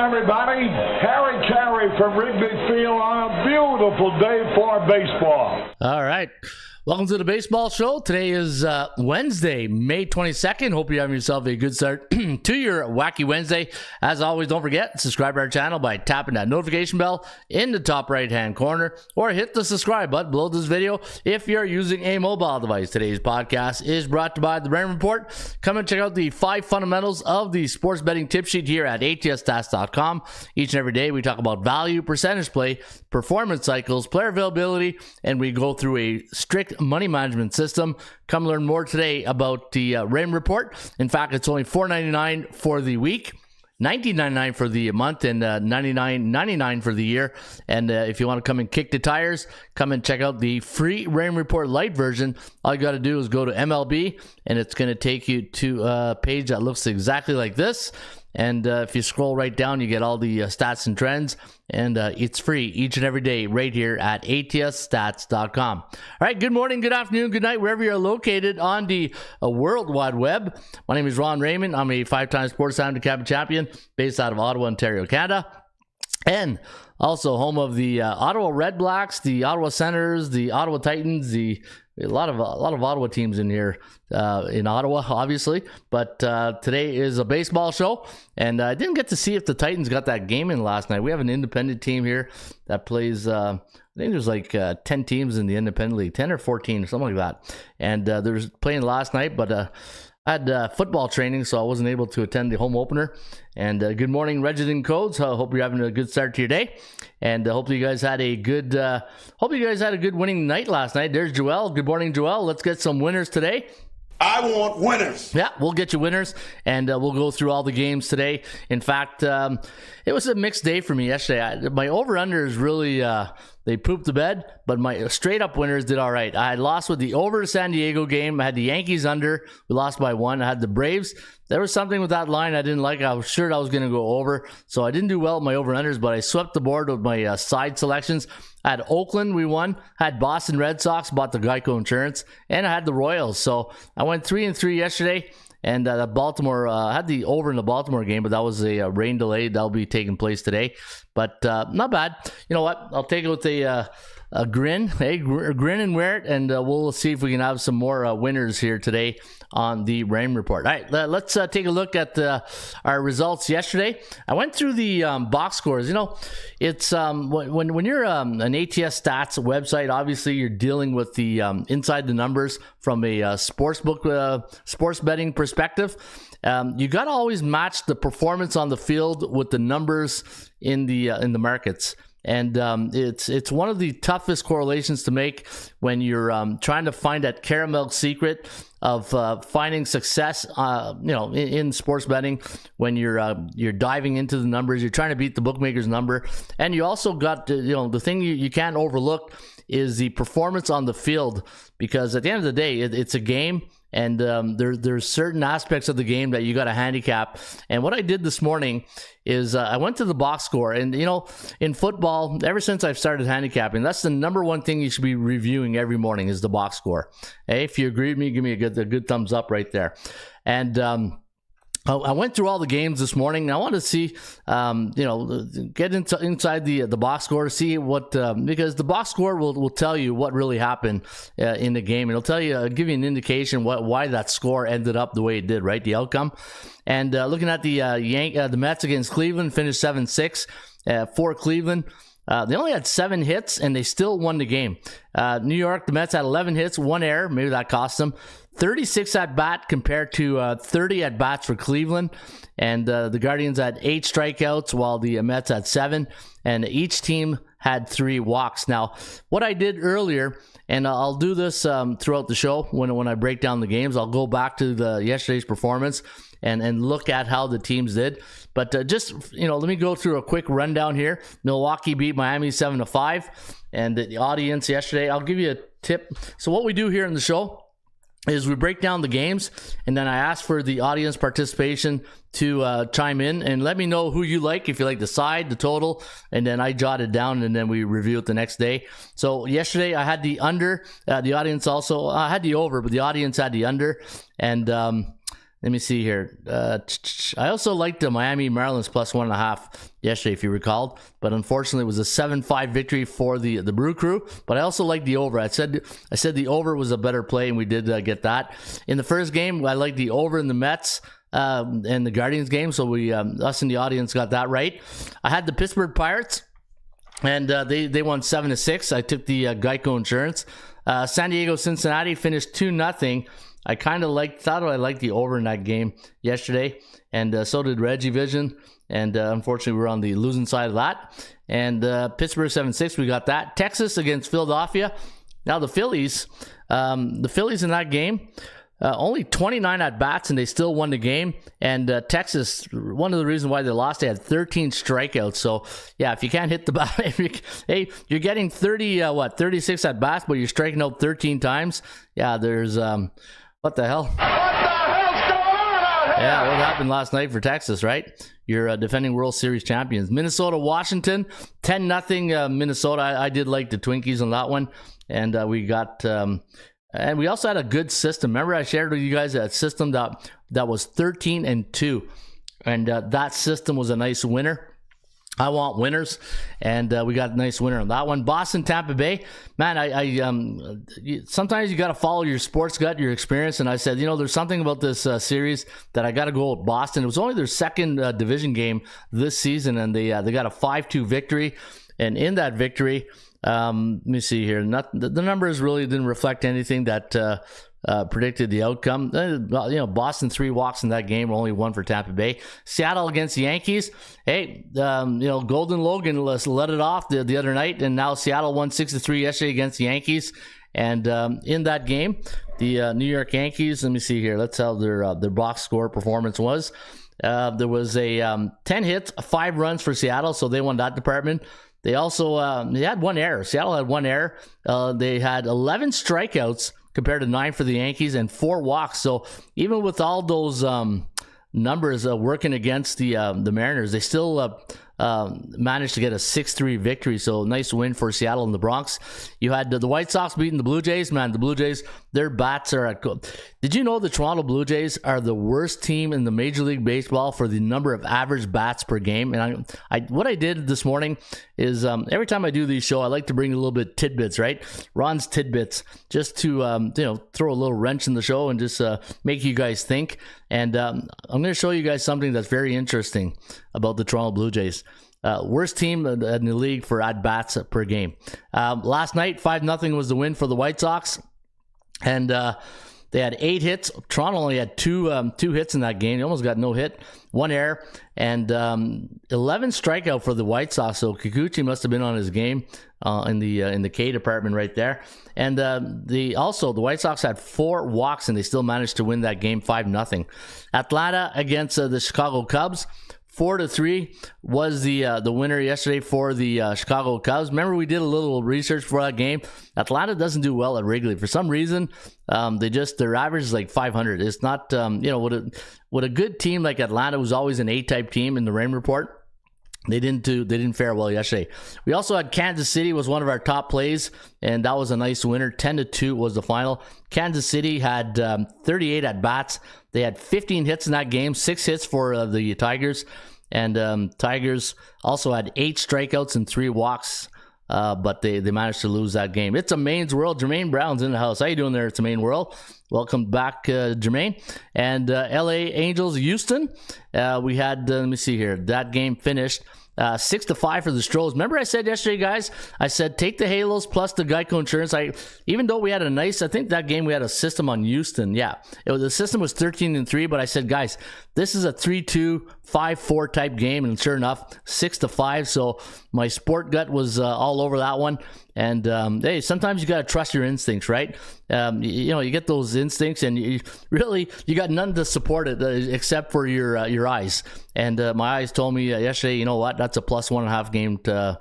everybody. Harry Carey from Wrigley Field on a beautiful day for baseball. All right. Welcome to the baseball show. Today is Wednesday, May 22nd. Hope you're having yourself a good start to your Wacky Wednesday. As always, don't forget, subscribe to our channel by tapping that notification bell in the top right-hand corner, or hit the subscribe button below this video if you're using a mobile device. Today's podcast is brought to you by the Raymond Report. Come and check out the 5 fundamentals of the sports betting tip sheet here at atsstats.com. Each and every day, we talk about value, percentage play, performance cycles, player availability, and we go through a strict money management system. Come learn more today about the Raymond Report. In fact, it's only $4.99 for the week, $19.99 for the month, and $99.99 for the year. And if you want to come and kick the tires, come and check out the free Raymond Report Lite version. All you got to do is go to MLB, and it's going to take you to a page that looks exactly like this. And if you scroll right down, you get all the stats and trends, and it's free each and every day right here at atsstats.com. All right, good morning, good afternoon, good night, wherever you're located on the World Wide Web. My name is Ron Raymond. I'm a 5-time Sports Sound Cabinet champion based out of Ottawa, Ontario, Canada, and also home of the Ottawa Red Blacks, the Ottawa Senators, the Ottawa Titans, a lot of Ottawa teams in here in Ottawa, obviously. But today is a baseball show, and I didn't get to see if the Titans got that game in last night. We have an independent team here that plays. I think there's like 10 teams in the independent league, 10 or 14 or something like that. And there's playing last night, but I had football training, so I wasn't able to attend the home opener. And good morning, Resident Codes. I hope you're having a good start to your day, and hopefully you guys had a good. Hope you guys had a good winning night last night. There's Joel. Good morning, Joel. Let's get some winners today. I want winners. Yeah, we'll get you winners, and we'll go through all the games today. In fact, it was a mixed day for me yesterday. My over-unders really, they pooped the bed, but my straight-up winners did all right. I had lost with the over San Diego game. I had the Yankees under. We lost by 1. I had the Braves. There was something with that line I didn't like. I was sure I was going to go over, so I didn't do well with my over-unders, but I swept the board with my side selections. I had Oakland, we won. I had Boston Red Sox, bought the Geico insurance, and I had the Royals. So I went 3-3 yesterday, and the Baltimore, I had the over in the Baltimore game, but that was a rain delay. That'll be taking place today, but not bad. You know what? I'll take it with a grin, grin and wear it, and we'll see if we can have some more winners here today on the Rain Report. All right, let's take a look at our results yesterday. I went through the box scores. You know, it's when you're an ATS Stats website, obviously you're dealing with the inside the numbers from a sports betting perspective. You got to always match the performance on the field with the numbers in the markets. And it's one of the toughest correlations to make when you're trying to find that caramel secret of finding success, in sports betting. When you're diving into the numbers, you're trying to beat the bookmaker's number, and you also got the thing you can't overlook is the performance on the field, because at the end of the day, it's a game. And there's certain aspects of the game that you got to handicap. And what I did this morning is I went to the box score. And, in football, ever since I've started handicapping, that's the number one thing you should be reviewing every morning is the box score. Hey, if you agree with me, give me a good thumbs up right there. And I went through all the games this morning. I want to see, get inside the box score to see what, because the box score will tell you what really happened in the game. It'll tell you, give you an indication why that score ended up the way it did, right? The outcome. And looking at the Mets against Cleveland, finished 7-6 for Cleveland. They only had 7 hits, and they still won the game. New York, the Mets had 11 hits, 1 error. Maybe that cost them. 36 at-bat compared to 30 at-bats for Cleveland. And the Guardians had 8 strikeouts, while the Mets had 7. And each team had 3 walks. Now, what I did earlier, and I'll do this throughout the show when I break down the games, I'll go back to yesterday's performance and look at how the teams did. But let me go through a quick rundown here. Milwaukee beat Miami 7-5. And the audience yesterday, I'll give you a tip. So what we do here in the show is we break down the games, and then I ask for the audience participation to chime in and let me know who you like, if you like the side, the total, and then I jot it down, and then we review it the next day. So yesterday I had the under, the audience also, I had the over, but the audience had the under, and Let me see here. I also liked the Miami Marlins plus 1.5 yesterday, if you recalled. But unfortunately, it was a 7-5 victory for the Brew Crew. But I also liked the over. I said the over was a better play, and we did get that. In the first game, I liked the over in the Mets and the Guardians game. So we, us in the audience, got that right. I had the Pittsburgh Pirates, and they won 7-6. I took the Geico Insurance. San Diego Cincinnati finished 2-0. I kind of thought I liked the over in that game yesterday, and so did Reggie Vision, and unfortunately we were on the losing side of that. And Pittsburgh 7-6, we got that. Texas against Philadelphia. Now the Phillies in that game, only 29 at bats, and they still won the game. And Texas, one of the reasons why they lost, they had 13 strikeouts. So yeah, if you can't hit the bat, hey, you're getting 36 at bats, but you're striking out 13 times. Yeah, there's what the hell? What the hell's going on out here? Yeah, what happened last night for Texas, right? You're defending World Series champions. Minnesota, Washington, 10-0 Minnesota. I did like the Twinkies on that one. And we got, and we also had a good system. Remember I shared with you guys a system that was 13-2. And that system was a nice winner. I want winners, and we got a nice winner on that one. Boston, Tampa Bay, man. Sometimes you got to follow your sports gut, your experience, and I said, there's something about this series that I got to go with Boston. It was only their second division game this season, and they got a 5-2 victory. And in that victory, let me see here. The numbers really didn't reflect anything that predicted the outcome. Boston 3 walks in that game, only 1 for Tampa Bay. Seattle against the Yankees. Hey, Golden Logan let it off the other night, and now Seattle won 6-3 yesterday against the Yankees. And in that game, the New York Yankees. Let me see here. Let's how their box score performance was. There was a 10 hits, 5 runs for Seattle, so they won that department. They also they had 1 error. Seattle had 1 error. They had 11 strikeouts compared to 9 for the Yankees and 4 walks. So even with all those numbers working against the Mariners, they still managed to get a 6-3 victory. So nice win for Seattle and the Bronx. You had the White Sox beating the Blue Jays. Man, the Blue Jays, their bats are at go. Did you know the Toronto Blue Jays are the worst team in the Major League Baseball for the number of average bats per game? And what I did this morning is every time I do these shows, I like to bring a little bit tidbits, right? Ron's tidbits, just to throw a little wrench in the show and just make you guys think. And I'm going to show you guys something that's very interesting about the Toronto Blue Jays. Worst team in the league for at-bats per game. Last night, 5-0 was the win for the White Sox. And they had 8 hits. Toronto only had two hits in that game. They almost got no hit, 1 error, and 11 strikeout for the White Sox. So Kikuchi must have been on his game in the K department right there. And the White Sox had 4 walks, and they still managed to win that game 5-0. Atlanta against the Chicago Cubs. 4-3 was the winner yesterday for the Chicago Cubs. Remember, we did a little research for that game. Atlanta doesn't do well at Wrigley for some reason. Their average is like 500. It's not with a good team like Atlanta, who's always an A-type team in the rain report. They didn't fare well yesterday. We also had Kansas City was one of our top plays, and that was a nice winner. 10-2 was the final. Kansas City had 38 at bats. They had 15 hits in that game, 6 hits for the Tigers, and Tigers also had 8 strikeouts and 3 walks. But they managed to lose that game. It's a Maine's World. Jermaine Brown's in the house. How you doing there? It's a Maine World. Welcome back, Jermaine. And LA Angels, Houston. We had, let me see here. That game finished 6-5 for the Stros. Remember I said yesterday, guys, I said take the Halos plus the Geico Insurance. Even though we had I think that game we had a system on Houston. Yeah, the system was 13-3, but I said, guys, this is a 3-2, 5-4 type game, and sure enough, 6-5. So my sport gut was all over that one. And hey, sometimes you got to trust your instincts, right? You get those instincts, and you got nothing to support it except for your eyes. And my eyes told me yesterday, you know what? That's a plus 1.5 game to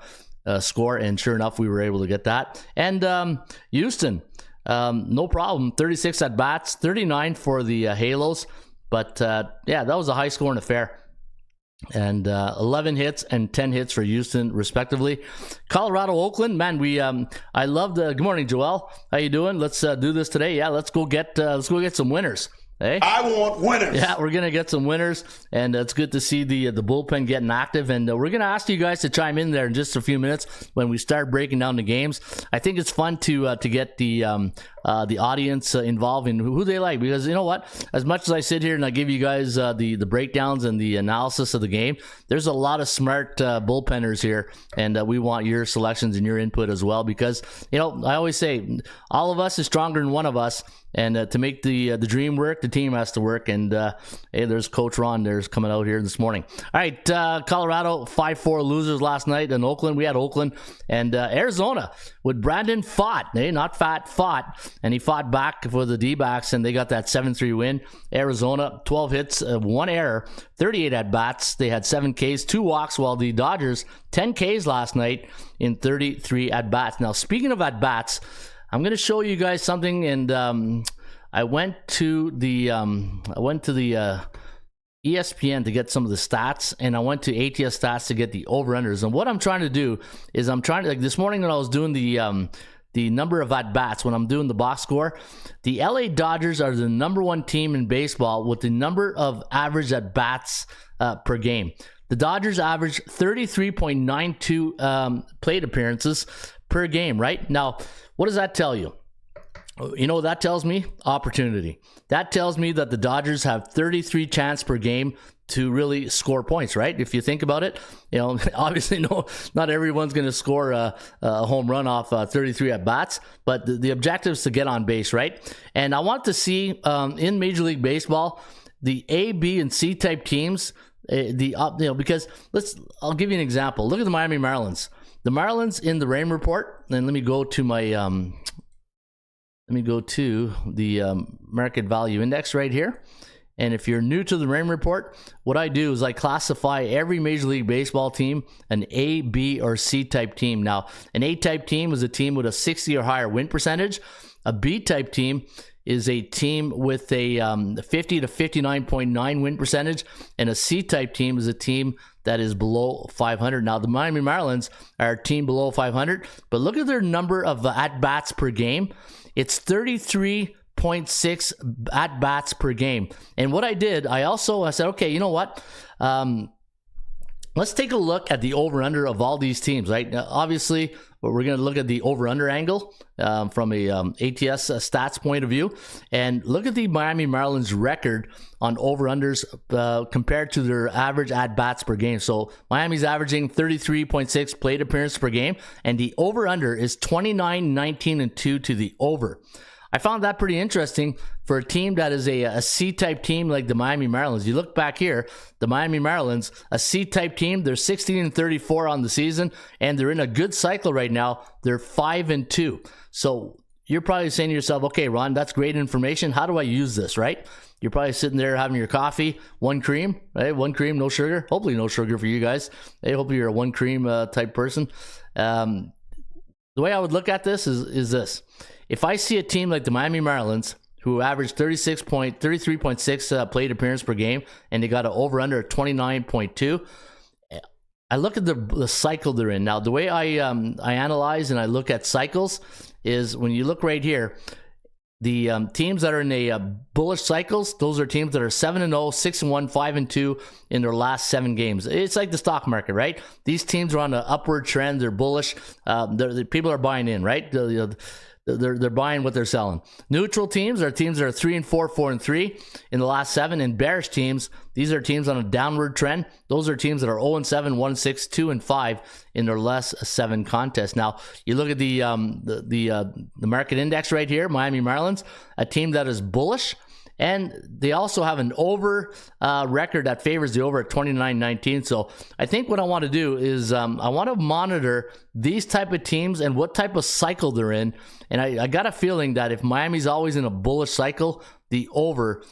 score, and sure enough, we were able to get that. And Houston, no problem, 36 at bats, 39 for the Halos. But that was a high scoring affair. And 11 hits and 10 hits for Houston, respectively. Colorado, Oakland, man, I loved. Good morning, Joel. How you doing? Let's do this today. Yeah, let's go get some winners. Hey? I want winners. Yeah, we're going to get some winners, and it's good to see the bullpen getting active. And we're going to ask you guys to chime in there in just a few minutes when we start breaking down the games. I think it's fun to get the audience involved in who they like, because you know what? As much as I sit here and I give you guys the breakdowns and the analysis of the game, there's a lot of smart bullpenners here, and we want your selections and your input as well, because, you know, I always say all of us is stronger than one of us. And to make the dream work, the team has to work. And hey, there's Coach Ron there's coming out here this morning. All right, Colorado 5-4 losers last night in Oakland. We had Oakland and Arizona with Brandon Pfaadt. Not Fat, Pfaadt. And he fought back for the D-backs, and they got that 7-3 win. Arizona, 12 hits, 1 error, 38 at-bats. They had 7 Ks, 2 walks, while the Dodgers, 10 Ks last night in 33 at-bats. Now, speaking of at-bats, I'm going to show you guys something, and I went to the ESPN to get some of the stats, and I went to ATS Stats to get the over-unders. And what I'm trying to do is like this morning when I was doing the number of at-bats, when I'm doing the box score, the LA Dodgers are the number 1 team in baseball with the number of average at-bats per game. The Dodgers average 33.92 plate appearances per game, right? Now, what does that tell you? You know what that tells me? Opportunity. That tells me that the Dodgers have 33 chances per game to really score points, right? If you think about it, you know, obviously not everyone's going to score a home run off 33 at-bats, but the objective is to get on base, right? And I want to see in Major League Baseball, the A, B, and C type teams, because I'll give you an example. Look at the Miami Marlins. The Marlins in the Rain Report, and let me go to the Market Value Index right here. And if you're new to the Rain Report, what I do is I classify every Major League Baseball team an A, B, or C type team. Now, an A type team is a team with a 60 or higher win percentage. A B type team is a team with a 50 to 59.9 win percentage, and a C type team is a team that is below 500. Now, the Miami Marlins are a team below 500, but look at their number of at-bats per game. It's 33.6 at-bats per game. And what I did, I said, okay, you know what? Let's take a look at the over-under of all these teams, right? Now, obviously, we're going to look at the over-under angle from a ATS stats point of view. And look at the Miami Marlins record on over-unders compared to their average at-bats per game. So Miami's averaging 33.6 plate appearances per game, and the over-under is 29, 19, and 2 to the over. I found that pretty interesting for a team that is a C-type team like the Miami Marlins. You look back here, the Miami Marlins, a C-type team, they're 16-34 on the season, and they're in a good cycle right now. They're 5-2. So you're probably saying to yourself, okay, Ron, that's great information. How do I use this, right? You're probably sitting there having your coffee, 1 cream, right? 1 cream, no sugar. Hopefully no sugar for you guys. Hey, hopefully you're a 1 cream type person. The way I would look at this is this. If I see a team like the Miami Marlins, who average 33.6 plate appearance per game, and they got an over-under of 29.2, I look at the cycle they're in. Now, the way I analyze and I look at cycles is when you look right here, the teams that are in a bullish cycles, those are teams that are 7-0, 6-1, 5-2 in their last 7 games. It's like the stock market, right? These teams are on an upward trend. They're bullish. People are buying in, right? They're buying what they're selling. Neutral teams are teams that are 3-4, 4-3 in the last 7. And bearish teams, these are teams on a downward trend. Those are teams that are 0-7, 1-6, 2-5 in their last 7 contests. Now, you look at the market index right here, Miami Marlins, a team that is bullish. And they also have an over record that favors the over at 29-19. So I think what I want to do is I want to monitor these type of teams and what type of cycle they're in. And I got a feeling that if Miami's always in a bullish cycle, the over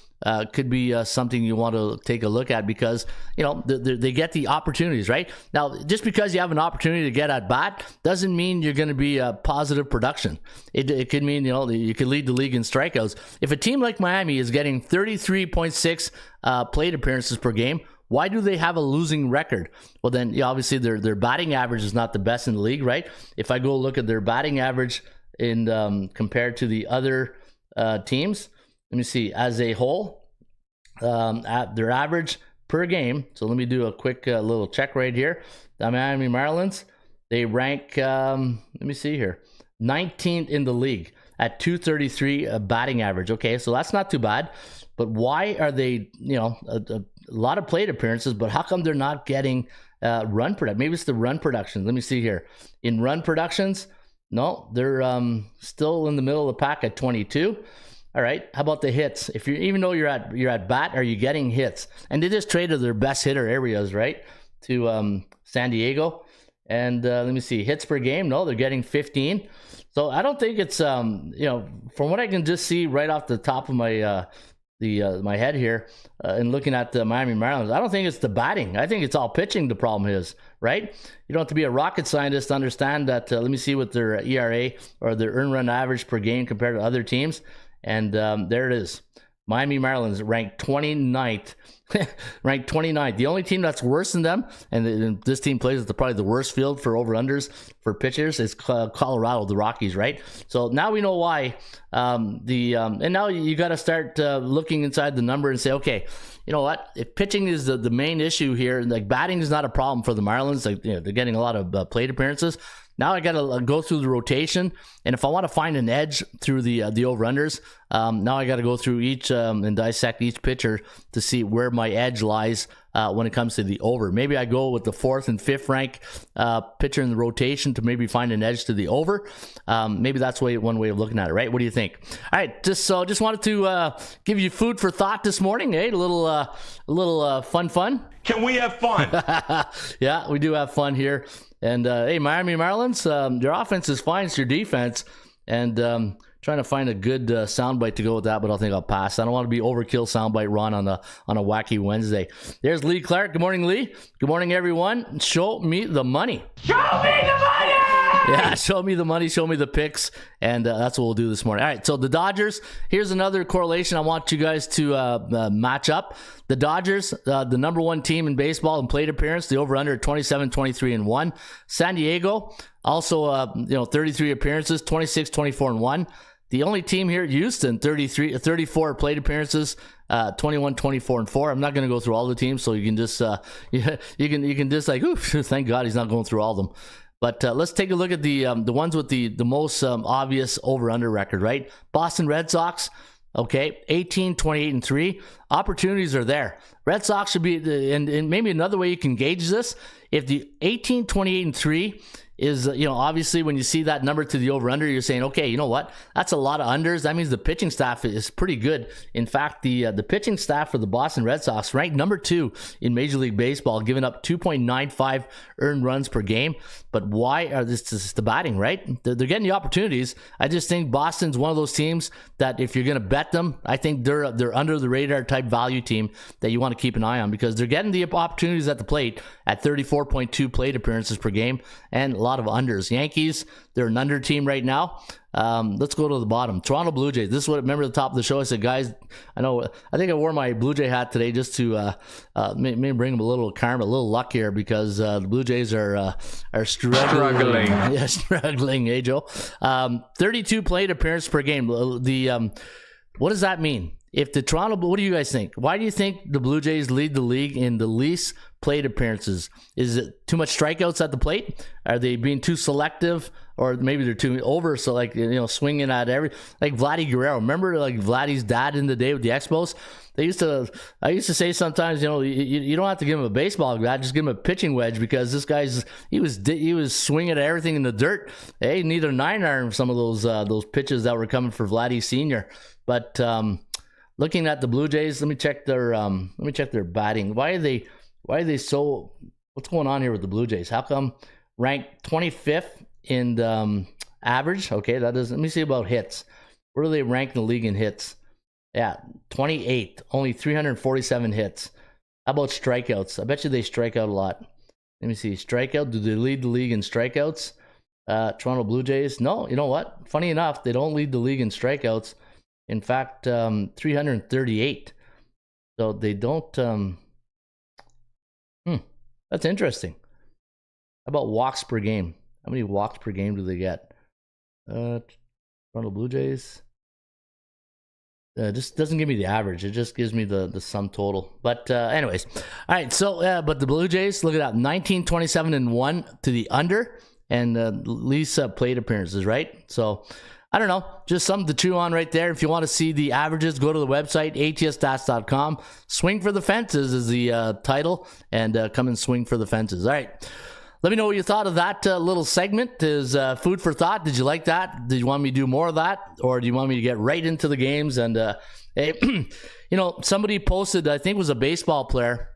could be something you want to take a look at, because you know they get the opportunities, right? Now, just because you have an opportunity to get at bat doesn't mean you're going to be a positive production. It could mean, you know, you could lead the league in strikeouts. If a team like Miami is getting 33.6 plate appearances per game, why do they have a losing record? Well, then obviously their batting average is not the best in the league, right? If I go look at their batting average in compared to the other teams, let me see, as a whole, at their average per game. So let me do a quick little check right here. The Miami Marlins, they rank, let me see here, 19th in the league at 233 batting average. Okay, so that's not too bad. But why are they, a lot of plate appearances, but how come they're not getting run production? Maybe it's the run production. Let me see here. In run productions, no, they're still in the middle of the pack at 22. All right, how about the hits? If you're, even though you're at bat, are you getting hits? And they just traded their best hitter areas, right, to San Diego. And let me see, hits per game. No, they're getting 15. So I don't think it's from what I can just see right off the top of my my head here, and looking at the Miami Marlins, I don't think it's the batting. I think it's all pitching the problem is, right? You don't have to be a rocket scientist to understand that. Let me see what their ERA or their earned run average per game compared to other teams. And there it is. Miami Marlins ranked 29th. Ranked 29th. The only team that's worse than them, and this team plays at probably the worst field for over-unders for pitchers, is Colorado, the Rockies, right? So now we know why. And now you got to start looking inside the number and say, okay, you know what? If pitching is the main issue here, like batting is not a problem for the Marlins. Like, they're getting a lot of plate appearances. Now I got to go through the rotation, and if I want to find an edge through the over-unders, now I got to go through each and dissect each pitcher to see where my edge lies when it comes to the over. Maybe I go with the 4th and 5th rank pitcher in the rotation to maybe find an edge to the over. Maybe that's one way of looking at it, right? What do you think? All right, just wanted to give you food for thought this morning, eh? A little fun. Can we have fun? Yeah, we do have fun here. And, hey, Miami Marlins, their offense is fine. It's your defense. And trying to find a good soundbite to go with that, but I think I'll pass. I don't want to be overkill soundbite Ron on a wacky Wednesday. There's Lee Clark. Good morning, Lee. Good morning, everyone. Show me the money. Show me the money! Yeah, show me the money, show me the picks, and that's what we'll do this morning. All right, so the Dodgers, here's another correlation I want you guys to match up. The Dodgers, the number one team in baseball in plate appearance, the over-under 27, 23, and 1. San Diego, also 33 appearances, 26, 24, and 1. The only team here, Houston, 34 plate appearances, 21, 24, and 4. I'm not going to go through all the teams, so you can just you can just like, oof, thank God he's not going through all of them. But let's take a look at the ones with the most obvious over-under record, right? Boston Red Sox, okay, 18, 28, and 3. Opportunities are there. Red Sox should be, and maybe another way you can gauge this, if the 18, 28, and 3 is, obviously when you see that number to the over-under, you're saying, okay, you know what? That's a lot of unders. That means the pitching staff is pretty good. In fact, the pitching staff for the Boston Red Sox ranked number 2 in Major League Baseball, giving up 2.95 earned runs per game. But why are this is the batting, right? They're getting the opportunities. I just think Boston's one of those teams that if you're going to bet them, I think they're under the radar type value team that you want to keep an eye on, because they're getting the opportunities at the plate at 34.2 plate appearances per game and a lot of unders. Yankees, they're an under team right now. Let's go to the bottom. Toronto Blue Jays. This is what, remember at the top of the show, I said, guys, I think I wore my Blue Jay hat today just to maybe bring them a little karma, a little luck here, because the Blue Jays are struggling. Yeah, struggling, eh, Joe? 32 plate appearances per game. What does that mean? If the Toronto, what do you guys think? Why do you think the Blue Jays lead the league in the least plate appearances? Is it too much strikeouts at the plate? Are they being too selective, or maybe they're too over? So swinging at like Vladdy Guerrero. Remember like Vladdy's dad in the day with the Expos? I used to say sometimes, you don't have to give him a baseball bat, just give him a pitching wedge, because this guy's he was swinging at everything in the dirt. Hey, need a 9-iron some of those pitches that were coming for Vladdy Senior. But looking at the Blue Jays, let me check their batting. Why are they so? What's going on here with the Blue Jays? How come ranked 25th in average? Okay, that doesn't. Let me see about hits. Where do they rank in the league in hits? Yeah, 28th, only 347 hits. How about strikeouts? I bet you they strike out a lot. Let me see. Strikeout, do they lead the league in strikeouts? Toronto Blue Jays? No, you know what? Funny enough, they don't lead the league in strikeouts. In fact, 338. So they don't. That's interesting. How about walks per game? How many walks per game do they get? Toronto Blue Jays. Just doesn't give me the average. It just gives me the sum total. But anyways, all right. So, but the Blue Jays, look at that, 19, 27, and 1 to the under, and least plate appearances, right? So, I don't know, just something to chew on right there. If you want to see the averages, go to the website, atsstats.com. Swing for the fences is the title, and come and swing for the fences. All right. Let me know what you thought of that little segment. Is food for thought. Did you like that? Did you want me to do more of that? Or do you want me to get right into the games? And, hey, somebody posted, I think it was a baseball player.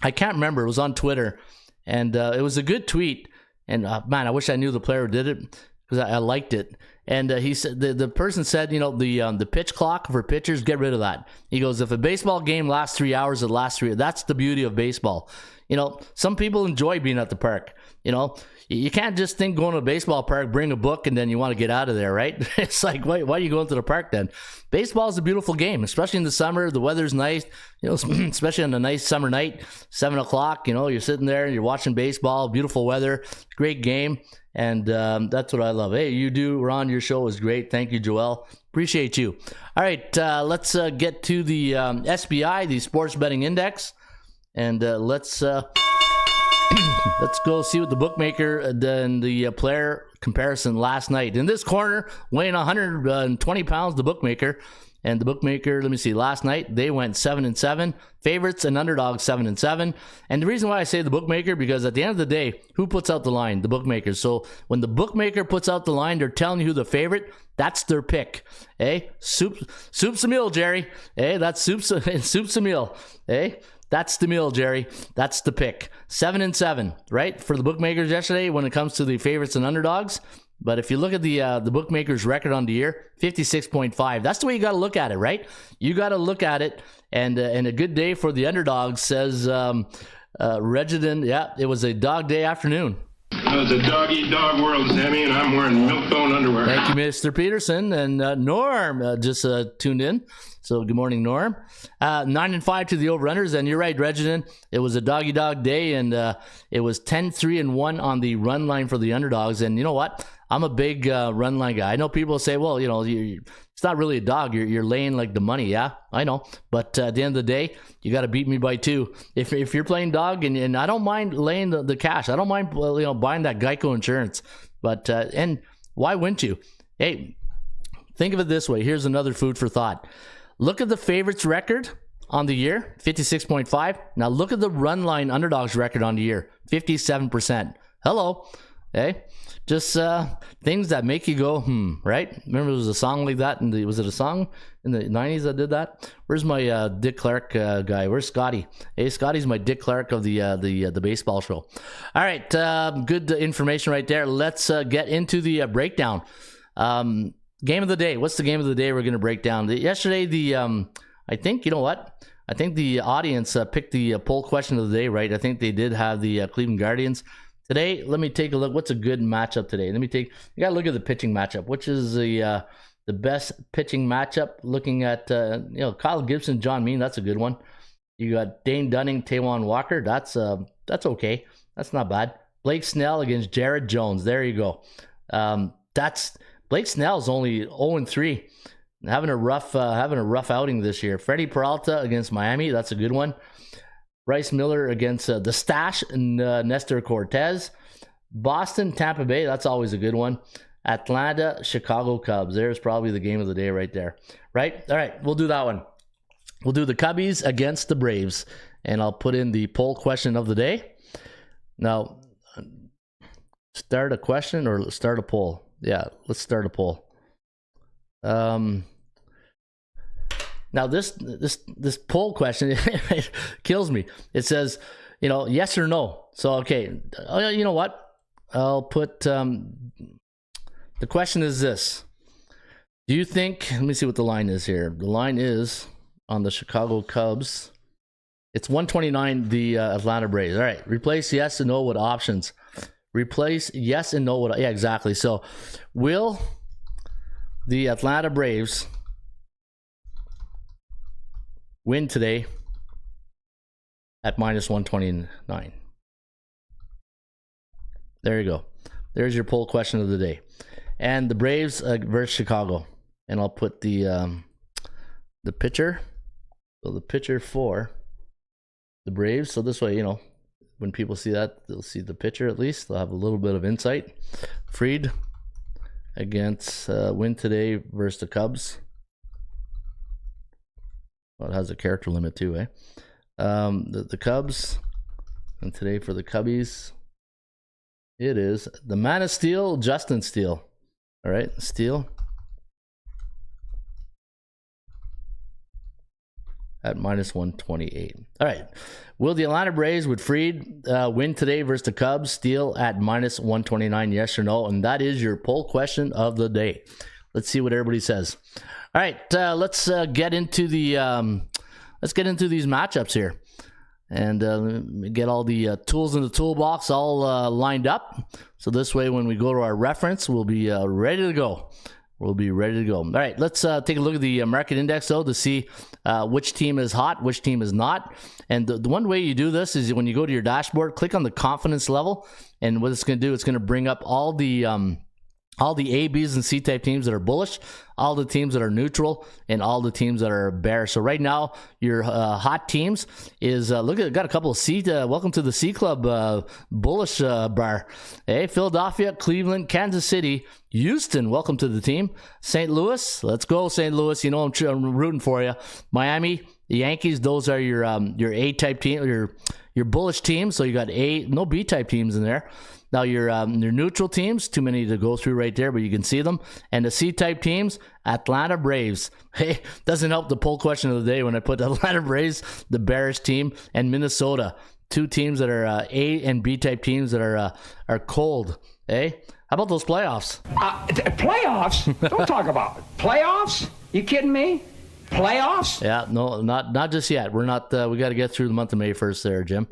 I can't remember. It was on Twitter. And it was a good tweet. And, man, I wish I knew the player who did it because I liked it. And he said, the person said, the pitch clock for pitchers, get rid of that. He goes, if a baseball game lasts 3 hours, it lasts 3 hours. That's the beauty of baseball. Some people enjoy being at the park. You can't just think going to a baseball park, bring a book, and then you want to get out of there, right? It's like, why are you going to the park then? Baseball is a beautiful game, especially in the summer. The weather's nice, especially on a nice summer night, 7 o'clock, you're sitting there and you're watching baseball, beautiful weather, great game. And that's what I love. Hey, you do, Ron, your show is great. Thank you, Joel. Appreciate you. All right, let's get to the SBI, the Sports Betting Index. And let's go see what the bookmaker and the player comparison last night. In this corner, weighing 120 pounds, the bookmaker. And the bookmaker, let me see, last night, they went 7-7. Favorites and underdogs, 7-7. And the reason why I say the bookmaker, because at the end of the day, who puts out the line? The bookmaker. So when the bookmaker puts out the line, they're telling you who the favorite. That's their pick. Hey, soup's a meal, Jerry. Hey, that's soup's a meal. Hey, that's the meal, Jerry. That's the pick. 7-7, right? For the bookmakers yesterday when it comes to the favorites and underdogs. But if you look at the bookmakers' record on the year, 56.5. That's the way you got to look at it, right? You got to look at it, and a good day for the underdogs, says Reginald. Yeah, it was a dog day afternoon. It's a dog-eat-dog world, Sammy, and I'm wearing milk-bone underwear. Thank you, Mr. Peterson. And Norm just tuned in. So good morning, Norm. 9-5 to the over-unders. And you're right, Reginald. It was a doggy-dog day, and it was 10-3-1 on the run line for the underdogs. And you know what? I'm a big run line guy. I know people say, well, it's not really a dog. You're laying like the money. Yeah, I know. But at the end of the day, you got to beat me by 2. If you're playing dog, and I don't mind laying the cash. I don't mind buying that Geico insurance. But and why wouldn't you? Hey, think of it this way. Here's another food for thought. Look at the favorites record on the year, 56.5. Now look at the run line underdogs record on the year, 57%. Hello. Hey, just things that make you go, right? Remember there was a song like that, was it a song in the 90s that did that? Where's my Dick Clark guy? Where's Scotty? Hey, Scotty's my Dick Clark of the baseball show. All right, good information right there. Let's get into the breakdown. Game of the day. What's the game of the day we're going to break down? Yesterday, I think, you know what? I think the audience picked the poll question of the day, right? I think they did have the Cleveland Guardians. Today, let me take a look. What's a good matchup today? You got to look at the pitching matchup. Which is the best pitching matchup? Looking at Kyle Gibson, John Mean. That's a good one. You got Dane Dunning, Taijuan Walker. That's okay. That's not bad. Blake Snell against Jared Jones. There you go. Blake Snell's only 0-3, having a rough outing this year. Freddie Peralta against Miami. That's a good one. Bryce Miller against the Stash and Nestor Cortez. Boston, Tampa Bay, that's always a good one. Atlanta, Chicago Cubs. There's probably the game of the day right there. Right? All right, we'll do that one. We'll do the Cubbies against the Braves. And I'll put in the poll question of the day. Now, start a question or start a poll? Yeah, let's start a poll. Now this poll question it kills me. It says, yes or no. So okay, you know what? I'll put the question is this: do you think? Let me see what the line is here. The line is on the Chicago Cubs. It's 129. The Atlanta Braves. All right, replace yes and no with options. Replace yes and no with exactly. So, will the Atlanta Braves win today at -129? There you go. There's your poll question of the day. And the Braves versus Chicago. And I'll put the the pitcher. So the pitcher for the Braves. So this way, you know, when people see that, they'll see the pitcher at least. They'll have a little bit of insight. Fried against win today versus the Cubs. Well, it has a character limit too, eh? The Cubs. And today for the Cubbies, it is the Man of Steel, Justin Steele. All right, Steele at -128. All right. Will the Atlanta Braves with Fried win today versus the Cubs? Steele at -129, yes or no? And that is your poll question of the day. Let's see what everybody says. All right, let's get into these matchups here, and get all the tools in the toolbox all lined up. So this way, when we go to our reference, we'll be ready to go. We'll be ready to go. All right, let's take a look at the market index, though, to see which team is hot, which team is not. And the one way you do this is when you go to your dashboard, click on the confidence level, and what it's going to do, it's going to bring up all the A, B's, and C type teams that are bullish, all the teams that are neutral, and all the teams that are bearish. So right now, your hot teams is, look at, got a couple of C, welcome to the C Club bullish bar. Hey, Philadelphia, Cleveland, Kansas City, Houston, welcome to the team. St. Louis, let's go St. Louis. You know I'm rooting for you. Miami, the Yankees, those are your A type team, your bullish teams. So you got A, no B type teams in there. Now your neutral teams, too many to go through right there, but you can see them. And the C-type teams, Atlanta Braves. Hey, doesn't help the poll question of the day when I put Atlanta Braves, the bearish team, and Minnesota, two teams that are A and B-type teams that are cold. Hey, how about those playoffs? Playoffs? Don't talk about it. Playoffs? You kidding me? Playoffs? Yeah, no, not just yet. We're not. We got to get through the month of May first, there, Jim.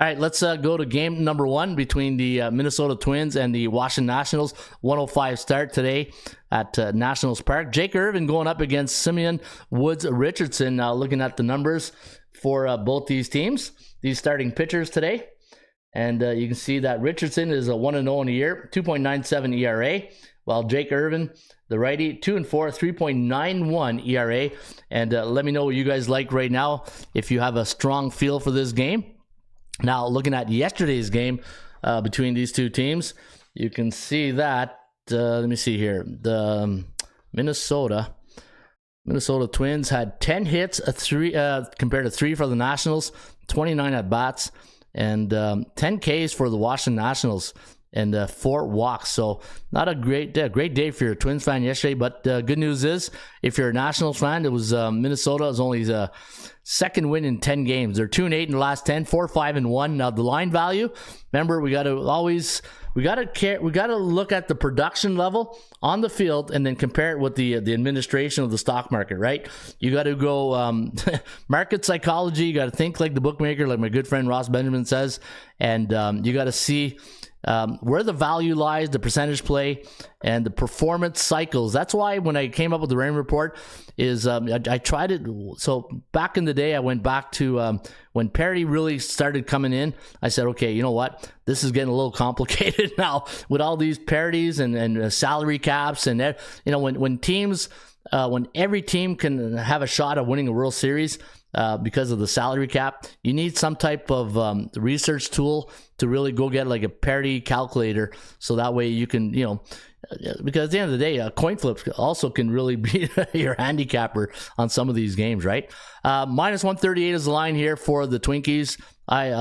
All right, let's go to game number 1 between the Minnesota Twins and the Washington Nationals. 1:05 start today at Nationals Park. Jake Irvin going up against Simeon Woods Richardson. Now looking at the numbers for both these teams, these starting pitchers today. And you can see that Richardson is a 1-0 in a year, 2.97 ERA, while Jake Irvin, the righty, 2-4, 3.91 ERA. And let me know what you guys like right now if you have a strong feel for this game. Now, looking at yesterday's game between these two teams, you can see that, let me see here, the Minnesota Twins had 10 hits, compared to 3 for the Nationals, 29 at-bats, and 10 Ks for the Washington Nationals, and 4 walks. So not a great day for your Twins fan yesterday, but good news is, if you're a Nationals fan, it was Minnesota was only the second win in 10 games. They're 2-8 in the last 10, 4-5-1. Now the line value, remember, we got to look at the production level on the field and then compare it with the administration of the stock market, right? You got to go market psychology. You got to think like the bookmaker, like my good friend Ross Benjamin says, and you got to see where the value lies, the percentage play, and the performance cycles. That's why when I came up with the Raymond report is I tried it. So back in the day, I went back to when parity really started coming in. I said, okay, you know what? This is getting a little complicated now with all these parities and salary caps, and when teams, when every team can have a shot at winning a World Series. Because of the salary cap, you need some type of research tool to really go get like a parity calculator, so that way you can, because at the end of the day, coin flips also can really be your handicapper on some of these games, right? -138 is the line here for the Twinkies.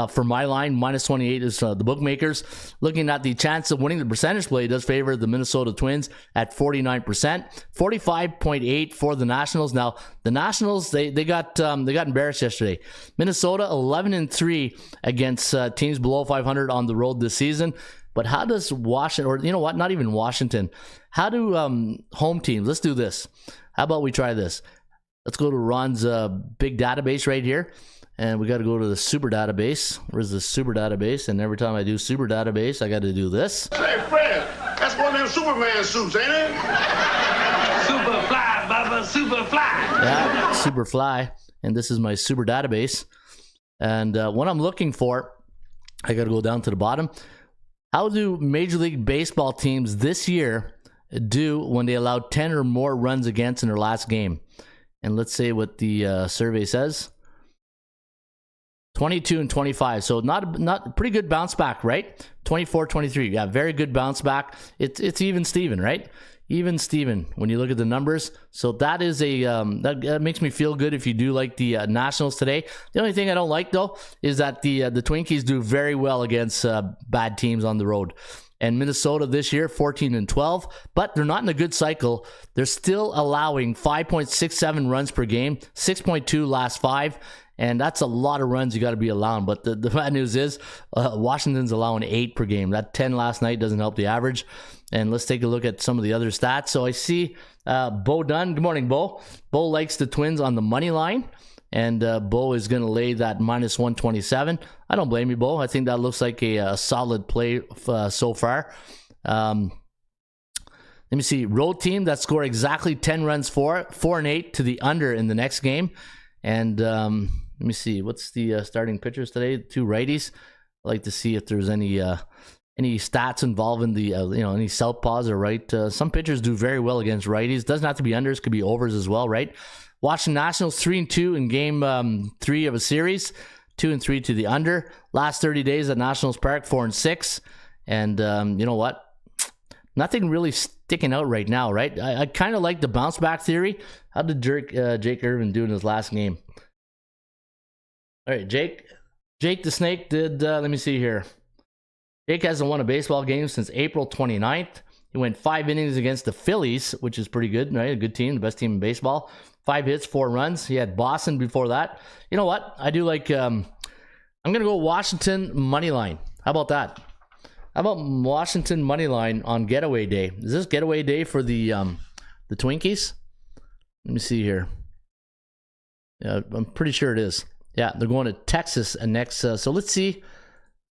For my line, -28 is the bookmakers. Looking at the chance of winning, the percentage play does favor the Minnesota Twins at 49%, 45.8 for the Nationals. Now the Nationals, they got embarrassed yesterday. Minnesota 11-3 against teams below 500 on the road this season. But how does Washington, or you know what, not even Washington, how do home teams? Let's do this. How about we try this? Let's go to Ron's big database right here. And we got to go to the super database. Where's the super database? And every time I do super database, I got to do this. Hey, Fred, that's one of them Superman suits, ain't it? Superfly, Bubba, Superfly. Yeah, Superfly. And this is my super database. And what I'm looking for, I got to go down to the bottom. How do Major League Baseball teams this year do when they allow 10 or more runs against in their last game? And let's say what the survey says. 22 and 25. So not pretty good bounce back, right? 24, 23. Yeah, very good bounce back. It's even Steven, right? Even Steven when you look at the numbers. So that is that makes me feel good if you do like the Nationals today. The only thing I don't like though is that the Twinkies do very well against bad teams on the road. And Minnesota this year, 14 and 12, but they're not in a good cycle. They're still allowing 5.67 runs per game, 6.2 last 5. And that's a lot of runs you got to be allowing. But the bad news is Washington's allowing 8 per game. That 10 last night doesn't help the average. And let's take a look at some of the other stats. So I see Bo Dunn. Good morning, Bo. Bo likes the Twins on the money line. And Bo is going to lay that minus 127. I don't blame you, Bo. I think that looks like a solid play so far. Let me see. Road team that score exactly 10 runs for 4 and 8 to the under in the next game. And let me see. What's the starting pitchers today? 2 righties. I'd like to see if there's any stats involving the any southpaws or right. Some pitchers do very well against righties. Doesn't have to be unders. Could be overs as well, right? Washington Nationals 3-2 in game 3 of a series, 2-3 to the under. Last 30 days at Nationals Park, 4-6. And you know what? Nothing really sticking out right now, right? I kind of like the bounce back theory. How did Jake Irvin do in his last game? All right, Jake the Snake did, let me see here. Jake hasn't won a baseball game since April 29th. He went 5 innings against the Phillies, which is pretty good, right? A good team, the best team in baseball. 5 hits, 4 runs. He had Boston before that. You know what? I do like, I'm going to go Washington money line. How about that? How about Washington money line on getaway day? Is this getaway day for the Twinkies? Let me see here. Yeah, I'm pretty sure it is. Yeah, they're going to Texas next. So let's see.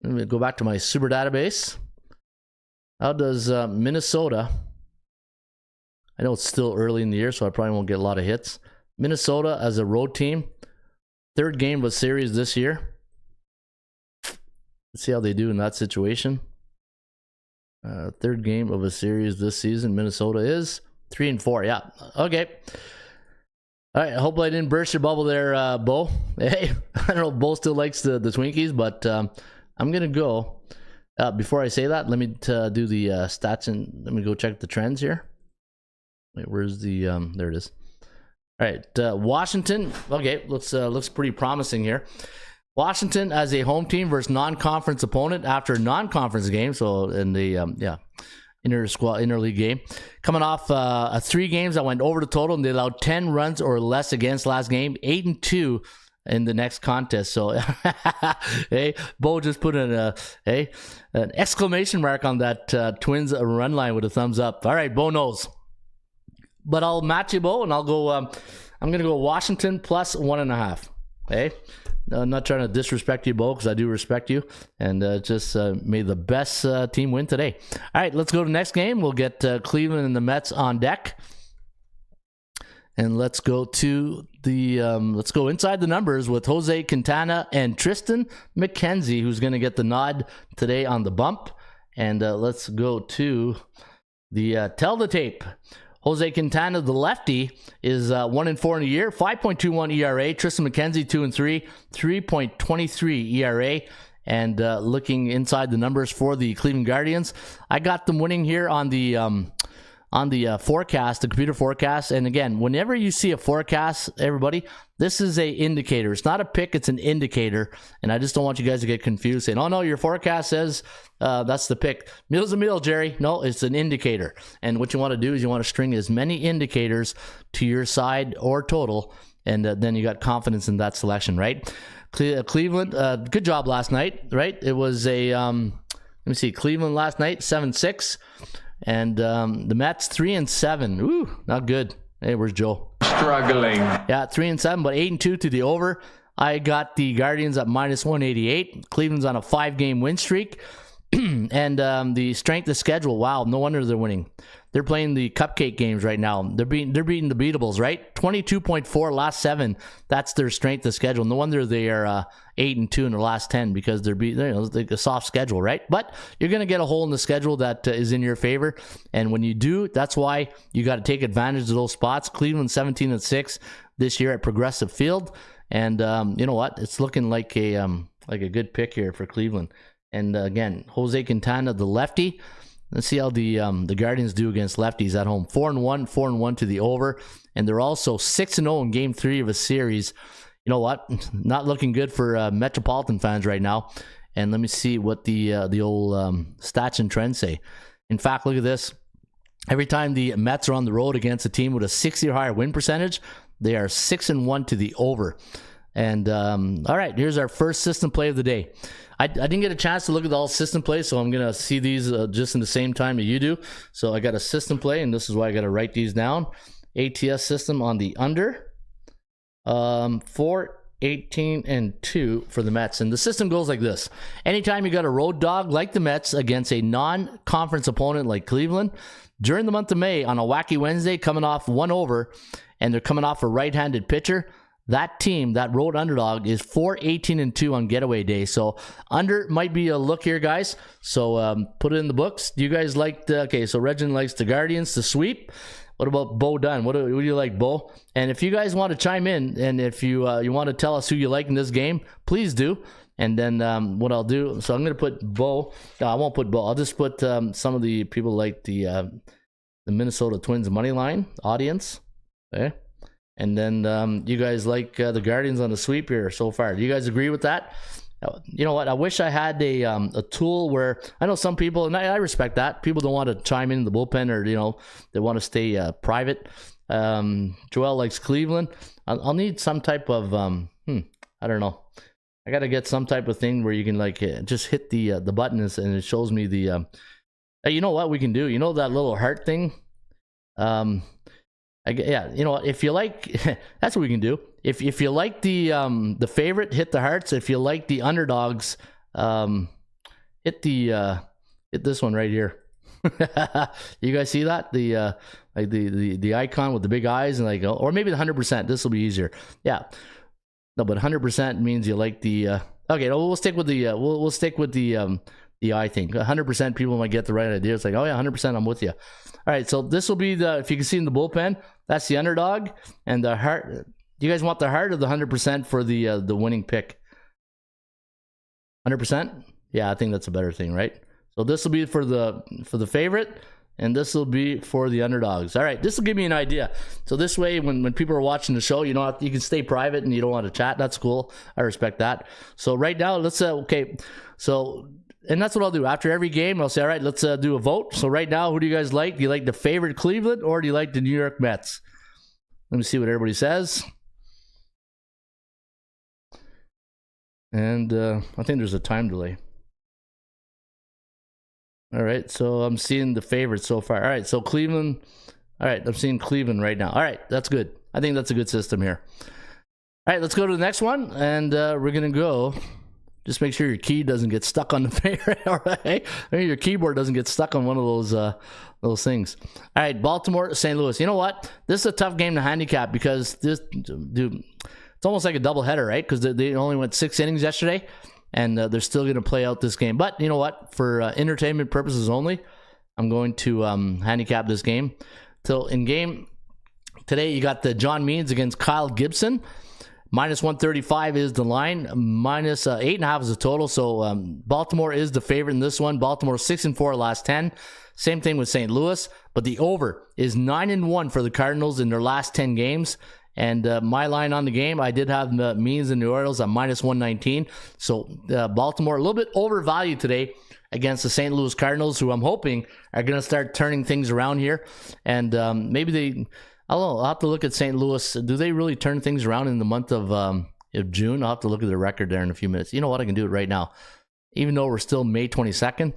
Let me go back to my super database. How does Minnesota? I know it's still early in the year, so I probably won't get a lot of hits. Minnesota as a road team, 3rd game of a series this year. Let's see how they do in that situation. 3rd game of a series this season. Minnesota is 3-4. Yeah. Okay. All right. I hope I didn't burst your bubble there, Bo. Hey, I don't know if Bo still likes the Twinkies, but I'm going to go. Before I say that, let me do the stats and let me go check the trends here. Wait, where's the there it is. All right, Washington. Okay, looks pretty promising here. Washington as a home team versus non-conference opponent after a non-conference game. So in the interleague game, coming off 3 games that went over the total, and they allowed 10 runs or less against last game. 8-2 in the next contest. So hey, Bo just put an exclamation mark on that Twins run line with a thumbs up. All right, Bo knows. But I'll match you, Bo, and I'll go. I'm going to go Washington plus 1.5. Hey, I'm not trying to disrespect you, Bo, because I do respect you, and just may the best team win today. All right, let's go to the next game. We'll get Cleveland and the Mets on deck, and let's go to the let's go inside the numbers with Jose Quintana and Tristan McKenzie, who's going to get the nod today on the bump. And let's go to the tell the tape. Jose Quintana, the lefty, is 1-4 in a year, 5.21 ERA. Tristan McKenzie, 2-3, 3.23 ERA. And looking inside the numbers for the Cleveland Guardians, I got them winning here on the forecast, the computer forecast. And again, whenever you see a forecast, everybody, this is a indicator. It's not a pick, it's an indicator. And I just don't want you guys to get confused saying, oh no, your forecast says that's the pick. Meal's a meal, Jerry. No, it's an indicator. And what you want to do is you want to string as many indicators to your side or total, and then you got confidence in that selection, right? Cleveland, good job last night, right? It was a, let me see, Cleveland last night, 7-6. And the Mets 3-7. Ooh, not good. Hey, where's Joe? Struggling. Yeah, 3-7, but 8-2 to the over. I got the Guardians at minus 188. Cleveland's on a 5-game win streak. And the strength of schedule, wow, no wonder they're winning. They're playing the cupcake games right now. They're beating the beatables, right? 22.4 last 7. That's their strength of schedule. No wonder they are 8-2 in their last 10, because they're like a soft schedule, right? But you're going to get a hole in the schedule that is in your favor, and when you do, that's why you got to take advantage of those spots. Cleveland 17-6. this year at Progressive Field. And you know what? It's looking like a good pick here for Cleveland. And again, Jose Quintana, the lefty. Let's see how the Guardians do against lefties at home. 4-1, 4-1 to the over. And they're also 6-0 in Game 3 of a series. You know what? Not looking good for Metropolitan fans right now. And let me see what the old stats and trends say. In fact, look at this. Every time the Mets are on the road against a team with a 60 or higher win percentage, they are 6-1 to the over. And all right, here's our first system play of the day. I didn't get a chance to look at all system plays, so I'm going to see these just in the same time that you do. So I got a system play, and this is why I got to write these down. ATS system on the under. 4-18-2 for the Mets. And the system goes like this. Anytime you got a road dog like the Mets against a non-conference opponent like Cleveland, during the month of May on a wacky Wednesday coming off one over, and they're coming off a right-handed pitcher, that team, that road underdog, is 4-18-2 on getaway day. So under might be a look here, guys. So put it in the books. Do you guys like okay, so Reginald likes the Guardians to sweep. What about Bo Dunn? What do you like, Bo? And if you guys want to chime in, and if you want to tell us who you like in this game, please do. And then what I'll do, so I'm going to put Bo. No, I won't put Bo. I'll just put some of the people like the Minnesota Twins money line audience. Okay. And then you guys like the Guardians on the sweep here so far. Do you guys agree with that? You know what? I wish I had a tool where I know some people, and I respect that. People don't want to chime in the bullpen, or they want to stay private. Joel likes Cleveland. I'll need some type of I don't know. I got to get some type of thing where you can just hit the buttons and it shows me the. You know what we can do? You know that little heart thing. Yeah, you know what? If you like, that's what we can do. If you like the favorite, hit the hearts. If you like the underdogs, hit this one right here. You guys see that? The icon with the big eyes, and or maybe the 100%. This will be easier. Yeah, no, but 100% means you like the. Okay, no, we'll stick with the we'll stick with the eye thing. 100% people might get the right idea. It's like, oh yeah, 100%, I'm with you. All right, so this will be if you can see in the bullpen, that's the underdog, and the heart. Do you guys want the heart or the 100% for the winning pick? 100%? Yeah, I think that's a better thing, right? So this will be for the favorite, and this will be for the underdogs. All right, this will give me an idea. So this way, when people are watching the show, you can stay private and you don't want to chat. That's cool. I respect that. So right now, let's okay. So. And that's what I'll do. After every game, I'll say, all right, let's do a vote. So right now, who do you guys like? Do you like the favorite Cleveland, or do you like the New York Mets? Let me see what everybody says. And I think there's a time delay. All right, so I'm seeing the favorite so far. All right, so Cleveland. All right, I'm seeing Cleveland right now. All right, that's good. I think that's a good system here. All right, let's go to the next one. And we're going to go... Just make sure your key doesn't get stuck on the favorite, all right? Maybe your keyboard doesn't get stuck on one of those things. All right, Baltimore, St. Louis. You know what? This is a tough game to handicap because this, dude, it's almost like a doubleheader, right? Because they only went 6 innings yesterday, and they're still going to play out this game. But you know what? For entertainment purposes only, I'm going to handicap this game. So in game today, you got the John Means against Kyle Gibson. Minus 135 is the line. Minus 8.5 is the total. So Baltimore is the favorite in this one. Baltimore 6-4 last 10. Same thing with St. Louis. But the over is 9-1 for the Cardinals in their last 10 games. And my line on the game, I did have Means and New Orleans at minus 119. So Baltimore a little bit overvalued today against the St. Louis Cardinals, who I'm hoping are going to start turning things around here. And maybe they... I don't know. I'll have to look at St. Louis. Do they really turn things around in the month of June? I'll have to look at their record there in a few minutes. You know what? I can do it right now. Even though we're still May 22nd,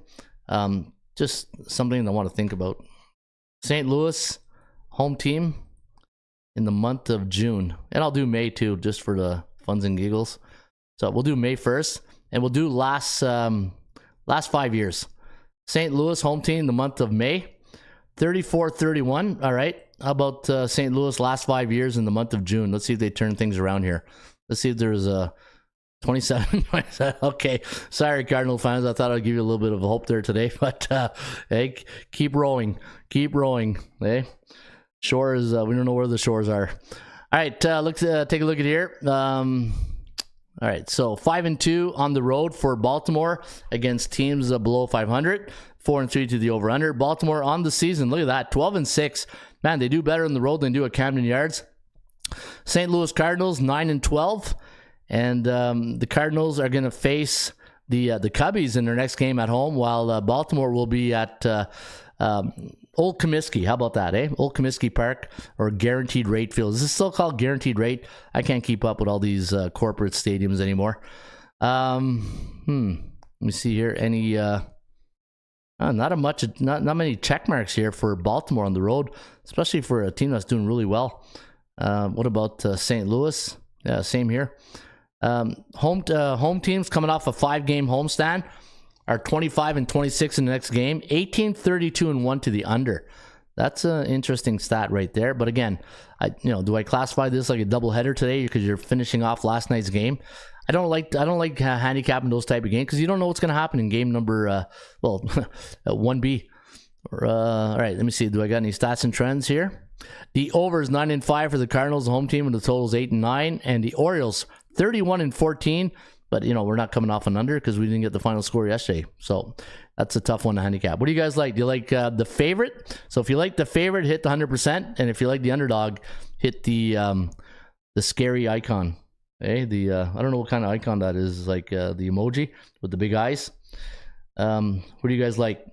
just something I want to think about. St. Louis, home team in the month of June. And I'll do May too, just for the funs and giggles. So we'll do May 1st, and we'll do last 5 years. St. Louis, home team, the month of May, 34-31. All right. How about St. Louis last 5 years in the month of June? Let's see if they turn things around here. Let's see if there's a 27. Okay. Sorry, Cardinal fans. I thought I'd give you a little bit of hope there today. But, hey, keep rowing. Keep rowing. Hey? Shores, we don't know where the shores are. All right, take a look at here. All right, so 5-2 on the road for Baltimore against teams below 500. 4-3 to the over/under. Baltimore on the season, look at that, 12-6. Man, they do better on the road than they do at Camden Yards. St. Louis Cardinals 9-12, and the Cardinals are going to face the Cubbies in their next game at home, while Baltimore will be at Old Comiskey. How about that, eh? Old Comiskey Park, or Guaranteed Rate Field. Is this still called Guaranteed Rate? I can't keep up with all these corporate stadiums anymore. Let me see here. Any not many check marks here for Baltimore on the road, especially for a team that's doing really well. What about St. Louis? Yeah, same here. Home teams coming off a 5-game homestand are 25-26 in the next game, 18-32-1 to the under. That's an interesting stat right there. But again, do I classify this like a doubleheader today because you're finishing off last night's game? I don't like handicapping those type of games because you don't know what's going to happen in game number 1B. All right, let me see. Do I got any stats and trends here? The over is 9-5 for the Cardinals, the home team, and the total is 8-9. And the Orioles 31-14. But, we're not coming off an under because we didn't get the final score yesterday. So that's a tough one to handicap. What do you guys like? Do you like the favorite? So if you like the favorite, hit the 100%. And if you like the underdog, hit the scary icon. Hey, I don't know what kind of icon that is. Like the emoji with the big eyes. What do you guys like?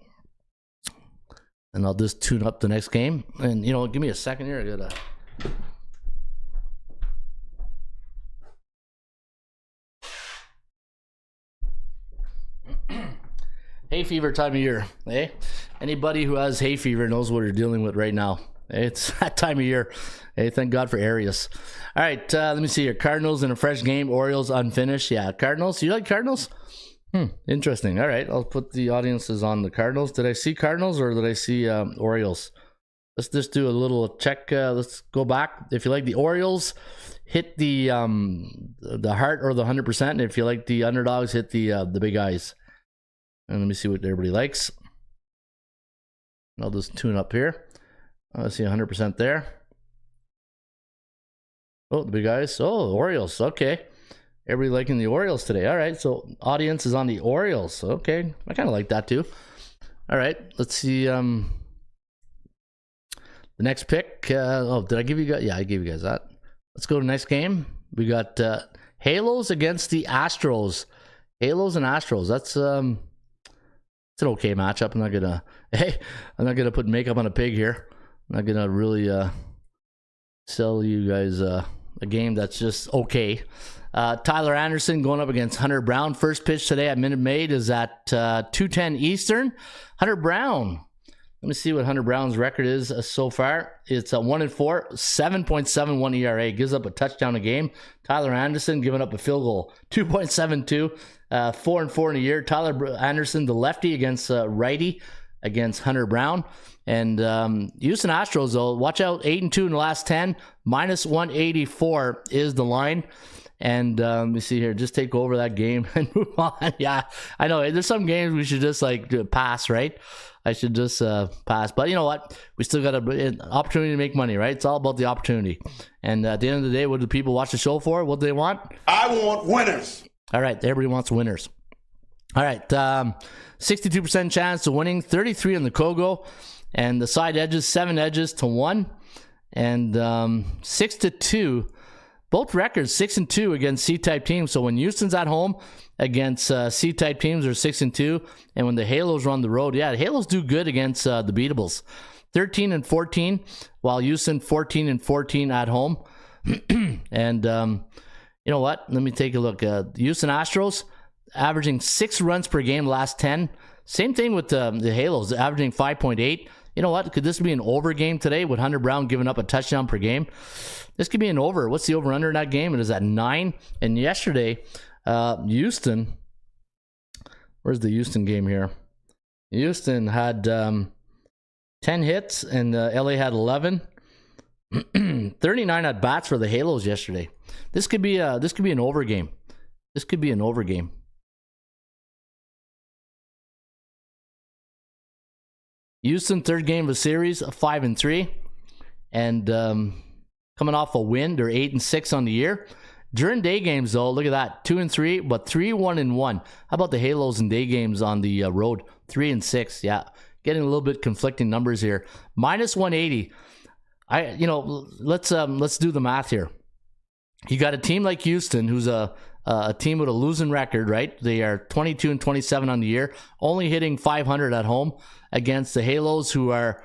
And I'll just tune up the next game. And, give me a second here. I got to... Hay fever time of year, eh? Anybody who has hay fever knows what you're dealing with right now. It's that time of year. Hey, thank God for Arius. All right, let me see here. Cardinals in a fresh game. Orioles unfinished. Yeah, Cardinals. You like Cardinals? Interesting. All right, I'll put the audiences on the Cardinals. Did I see Cardinals or did I see Orioles? Let's just do a little check. Let's go back. If you like the Orioles, hit the heart or the 100%. And if you like the underdogs, hit the big eyes. And let me see what everybody likes. I'll just tune up here. I see 100% there. Oh, the big eyes. Oh, Orioles. Okay. Everybody liking the Orioles today. All right. So audience is on the Orioles. Okay. I kind of like that too. All right. Let's see. The next pick. Did I give you guys? Yeah, I gave you guys that. Let's go to the next game. We got Halos against the Astros. Halos and Astros. That's it's an okay matchup. I'm not gonna put makeup on a pig here. I'm not gonna really sell you guys a game that's just okay. Tyler Anderson going up against Hunter Brown. First pitch today at Minute Maid is at 2:10 Eastern. Hunter Brown. Let me see what Hunter Brown's record is so far. It's a 1-4, 7.71 ERA. Gives up a touchdown a game. Tyler Anderson giving up a field goal, 2.72, 4-4 in a year. Tyler Anderson, the lefty against righty against Hunter Brown. And Houston Astros, though, watch out, 8-2 in the last 10. -184 is the line. And let me see here. Just take over that game and move on. Yeah, I know. There's some games we should just pass, right? I should just pass. But you know what? We still got an opportunity to make money, right? It's all about the opportunity. And at the end of the day, what do people watch the show for? What do they want? I want winners. All right. Everybody wants winners. All right. 62% chance of winning. 33 on the Kogo. And the side edges, 7 edges to 1. And 6-2. Both records 6-2 against C-type teams. So when Houston's at home against C-type teams, they're 6-2, and when the Halos are on the road, the Halos do good against the Beatables. 13-14, while Houston 14-14 at home. And you know what? Let me take a look. Houston Astros averaging 6 runs per game last 10. Same thing with the Halos, averaging 5.8. You know what? Could this be an over game today with Hunter Brown giving up a touchdown per game? This could be an over. What's the over-under in that game? It is at 9. And yesterday, Houston, where's the Houston game here? Houston had 10 hits, and LA had 11. 39 at bats for the Halos yesterday. This could be an over game. This could be an over game. Houston, third game of a series, 5-3, and coming off a win. They're 8-6 on the year. During day games, though, look at that, 2-3, but 3-1-1. How about the Halos in day games on the road? 3-6. Yeah, getting a little bit conflicting numbers here. -180. Let's do the math here. You got a team like Houston, who's a team with a losing record, right? They are 22-27 on the year, only hitting 500 at home against the Halos, who are,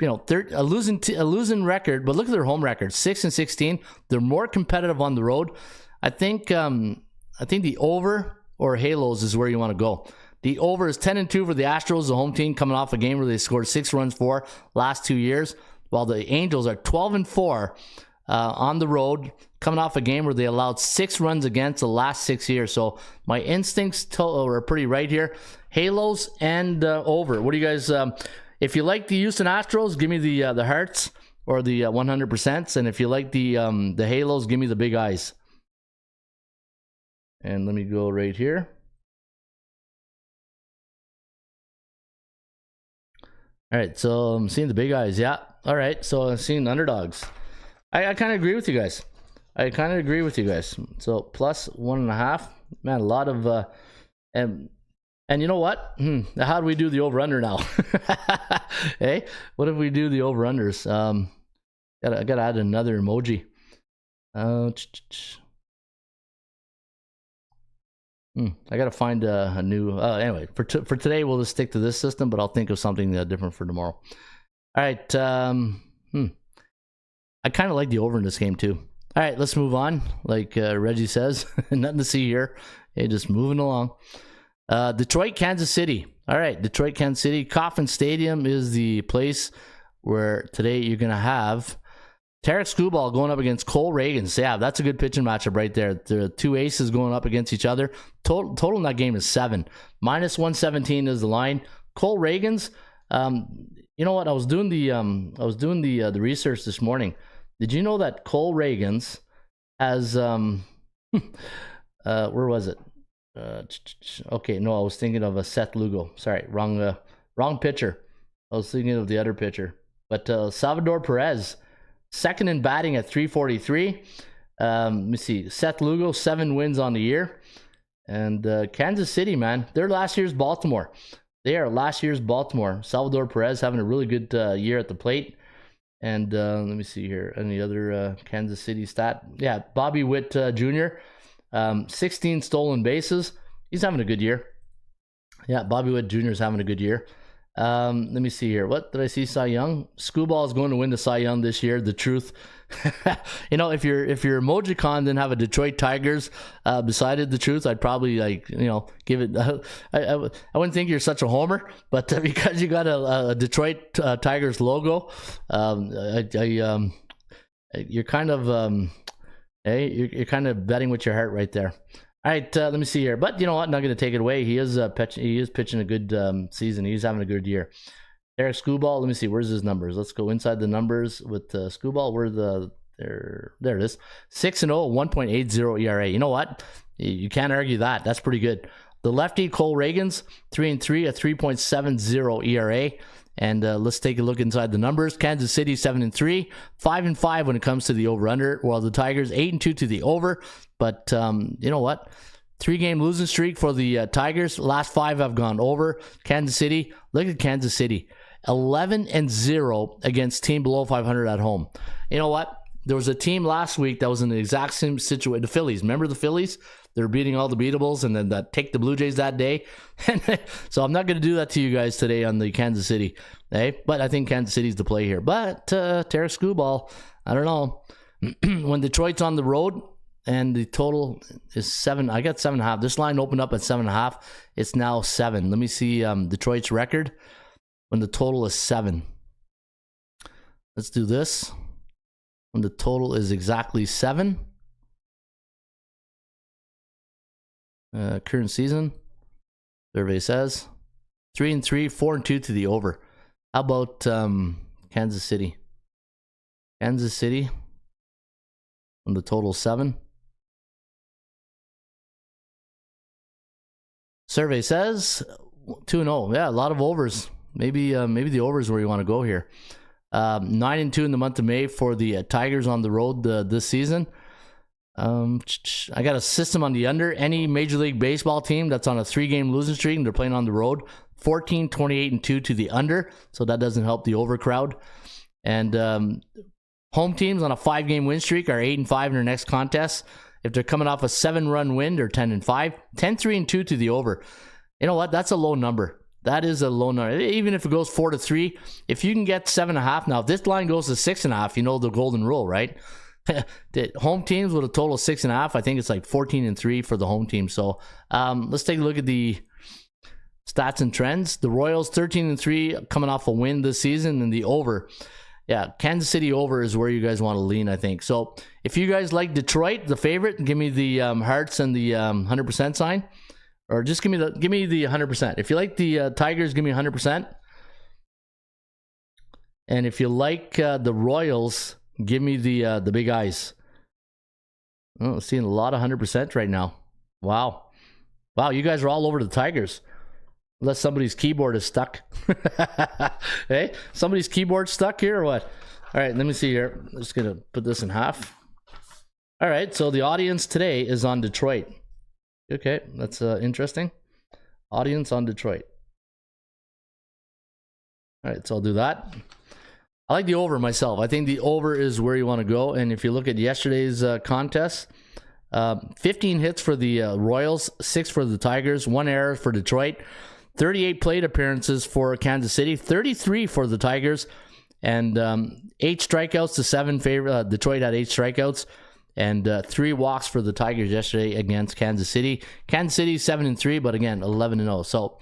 a losing record. But look at their home record, 6-16. They're more competitive on the road. I think the over or Halos is where you want to go. The over is 10-2 for the Astros, the home team, coming off a game where they scored 6 runs for last 2 years, while the Angels are 12-4 on the road, coming off a game where they allowed 6 runs against the last 6 years. So my instincts are pretty right here. Halos and over. What do you guys? If you like the Houston Astros, give me the hearts or the 100%. And if you like the Halos, give me the big eyes. And let me go right here. All right, so I'm seeing the big eyes. Yeah. All right, so I'm seeing underdogs. I kind of agree with you guys. So plus 1.5. Man, a lot of and you know what? How do we do the over-under now? Hey, what if we do the over-unders? I gotta add another emoji. I gotta find a new. Anyway, for today we'll just stick to this system, but I'll think of something different for tomorrow. All right. I kind of like the over in this game too. All right, let's move on. Like Reggie says, nothing to see here. Hey, just moving along. Detroit, Kansas City. All right, Detroit, Kansas City. Kauffman Stadium is the place where today you're going to have Tarek Skubal going up against Cole Reagans. Yeah, that's a good pitching matchup right there. The two aces going up against each other. Total in that game is 7. -117 is the line. Cole Reagans, you know what? I was doing the research this morning. Did you know that Cole Reagans has where was it? Okay, no, I was thinking of a Seth Lugo. Sorry, wrong pitcher. I was thinking of the other pitcher. But Salvador Perez, second in batting at 343. Let me see. Seth Lugo, 7 wins on the year. And Kansas City, man, they're last year's Baltimore. They are last year's Baltimore. Salvador Perez having a really good year at the plate. And let me see here. Any other Kansas City stat? Yeah, Bobby Witt Jr., 16 stolen bases. He's having a good year. Yeah, Bobby Witt Jr. is having a good year. Let me see here. What did I see? Cy Young. Skubal is going to win the Cy Young this year. The truth. If your Emojicon didn't have a Detroit Tigers beside it, the truth, I'd probably give it. I wouldn't think you're such a homer, but because you got a Detroit Tigers logo, you're kind of you're kind of betting with your heart right there. All right, let me see here. But you know what? Not going to take it away. He is pitching a good season. He's having a good year. Eric Skubal, let me see. Where's his numbers? Let's go inside the numbers with Skubal. There it is. 6-0, 1.80 ERA. You know what? You can't argue that. That's pretty good. The lefty, Cole Reagans, 3-3, a 3.70 ERA. And let's take a look inside the numbers. Kansas City 7-3, 5-5 when it comes to the over/under, while the Tigers 8-2 to the over. But you know what? 3-game losing streak for the Tigers. Last 5 have gone over. Kansas City, look at Kansas City, 11-0 against team below 500 at home. You know what? There was a team last week that was in the exact same situation. The Phillies. Remember the Phillies? They're beating all the beatables and then take the Blue Jays that day. So I'm not going to do that to you guys today on the Kansas City. But I think Kansas City's the play here. But Tarek Skubal, I don't know. When Detroit's on the road and the total is 7, I got 7.5. This line opened up at 7.5. It's now 7. Let me see Detroit's record when the total is 7. Let's do this. When the total is exactly 7. Current season, survey says 3-3, 4-2 to the over. How about Kansas City? Kansas City on the total 7. Survey says 2-0. Yeah, a lot of overs. Maybe the overs where you want to go here. 9-2 in the month of May for the Tigers on the road this season. I got a system on the under. Any Major League Baseball team that's on a 3-game losing streak and they're playing on the road, 14, 28, and 2 to the under. So that doesn't help the over crowd. And home teams on a 5-game win streak are 8-5 in their next contest. If they're coming off a 7-run win, they're 10-5, 10-3, and 2 to the over. You know what? That's a low number. That is a low number. Even if it goes 4-3, if you can get 7.5, now if this line goes to 6.5, you know the golden rule, right? The home teams with a total of 6.5, I think it's like 14-3 for the home team. So let's take a look at the stats and trends. The Royals 13-3 coming off a win this season, and the over. Yeah, Kansas City over is where you guys want to lean, I think. So if you guys like Detroit, the favorite, give me the hearts and the 100% sign, or just give me the 100%. If you like the Tigers, give me 100%. And if you like the Royals, give me the big eyes. Oh, seeing a lot of 100% right now. Wow, you guys are all over the Tigers. Unless somebody's keyboard is stuck. Hey, somebody's keyboard stuck here or what? All right, let me see here. I'm just going to put this in half. All right, so the audience today is on Detroit. Okay, that's interesting. Audience on Detroit. All right, so I'll do that. I like the over myself. I think the over is where you want to go. And if you look at yesterday's contest, 15 hits for the Royals, 6 for the Tigers, 1 error for Detroit. 38 plate appearances for Kansas City, 33 for the Tigers, and 8 strikeouts to 7 favor. Detroit had 8 strikeouts, and 3 walks for the Tigers yesterday against Kansas City. Kansas City 7-3, but again 11-0. So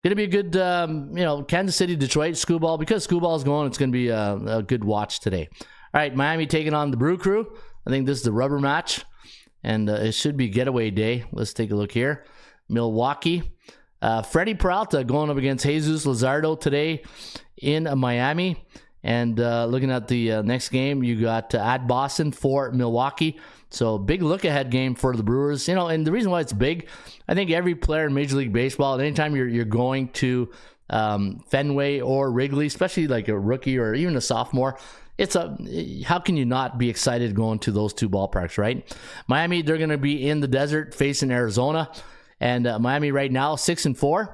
going to be a good, Kansas City, Detroit, Skewball. Because Skewball is going, it's going to be a good watch today. All right, Miami taking on the Brew Crew. I think this is the rubber match, and it should be getaway day. Let's take a look here. Milwaukee. Freddie Peralta going up against Jesus Luzardo today in Miami. And looking at the next game, you got at Boston for Milwaukee. So big look-ahead game for the Brewers. And the reason why it's big, I think every player in Major League Baseball, anytime you're going to Fenway or Wrigley, especially like a rookie or even a sophomore, how can you not be excited going to those two ballparks, right? Miami, they're going to be in the desert facing Arizona. And Miami right now, 6-4.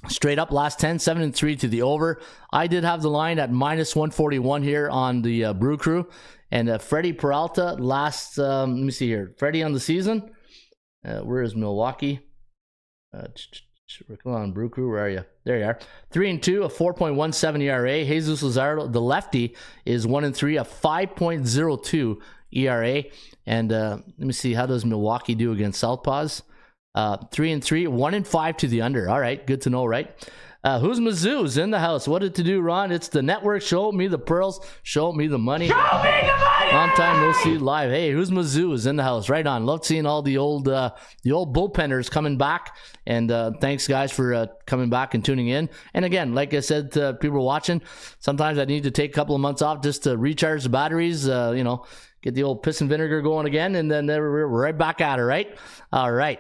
Straight up last 10, 7-3 to the over. I did have the line at -141 here on the Brew Crew. And Freddie Peralta last, let me see here. Freddie on the season. Where is Milwaukee? Come on, Brew Crew, where are you? There you are. 3-2, a 4.17 ERA. Jesus Luzardo, the lefty, is 1-3, a 5.02 ERA. And let me see, how does Milwaukee do against Southpaws? 3-3, 1-5 to the under. All right, good to know, right? Who's Mizzou's in the house? What did to do, Ron? It's the network. Show me the pearls. Show me the money. Show me the money! Long time no see live. Hey, who's Mizzou's in the house? Right on. Love seeing all the old bullpenners coming back. And thanks, guys, for coming back and tuning in. And again, like I said to people watching, sometimes I need to take a couple of months off just to recharge the batteries, get the old piss and vinegar going again, and then we're right back at it, right? All right.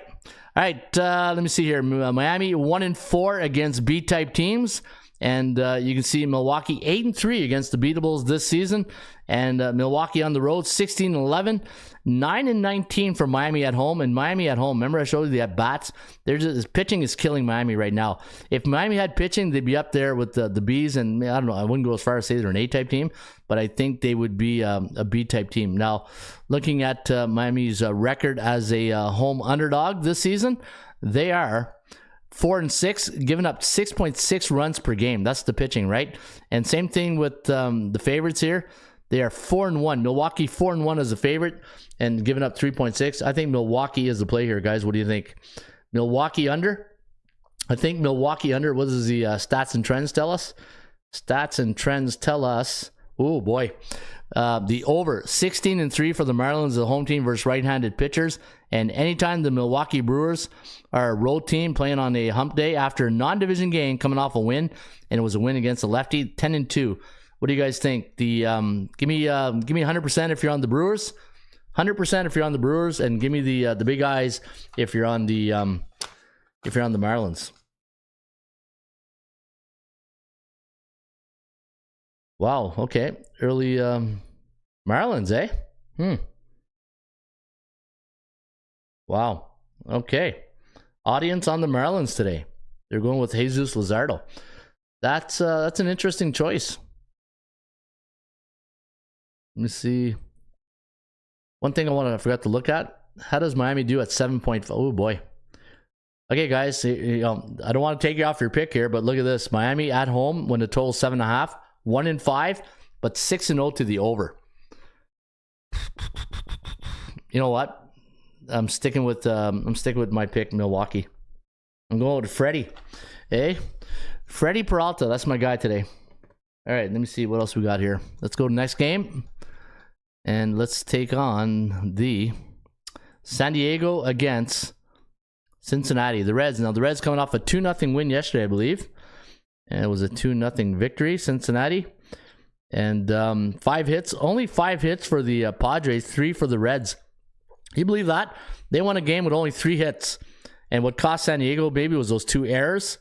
Let me see here. Miami 1-4 against B-type teams. And you can see Milwaukee 8-3 against the beatables this season. And Milwaukee on the road 16-11, 9-19 for Miami at home. And Miami at home, remember I showed you the at-bats? This pitching is killing Miami right now. If Miami had pitching, they'd be up there with the Bs. And I don't know, I wouldn't go as far as say they're an A-type team, but I think they would be a B-type team. Now, looking at Miami's record as a home underdog this season, they are 4-6, giving up 6.6 runs per game. That's the pitching, right? And same thing with the favorites here. They are 4-1. Milwaukee 4-1 as a favorite and giving up 3.6. I think Milwaukee is the play here, guys. What do you think? Milwaukee under? I think Milwaukee under. What does the stats and trends tell us? Stats and trends tell us, oh boy, the over 16-3 for the Marlins, the home team versus right-handed pitchers. And anytime the Milwaukee Brewers are a road team playing on a hump day after a non-division game coming off a win, and it was a win against a lefty, 10-2. What do you guys think? The give me 100% if you're on the Brewers, 100% if you're on the Brewers, and give me the big eyes if you're on the Marlins. Wow. Okay. Early Marlins, eh? Wow. Okay. Audience on the Marlins today. They're going with Jesus Luzardo. That's an interesting choice. Let me see. One thing I forgot to look at. How does Miami do at 7.5? Oh boy. Okay, guys. You know, I don't want to take you off your pick here, but look at this. Miami at home when the total's 7.5, 1-5, but 6-0 to the over. You know what? I'm sticking with my pick, Milwaukee. I'm going with Freddie. Hey, Freddie Peralta. That's my guy today. All right, let me see what else we got here. Let's go to the next game. And let's take on the San Diego against Cincinnati. The Reds. Now, the Reds coming off a 2-0 win yesterday, I believe. And it was a 2-0 victory, Cincinnati. And 5 hits. Only 5 hits for the Padres, 3 for the Reds. You believe that? They won a game with only 3 hits. And what cost San Diego, baby, was those 2 errors.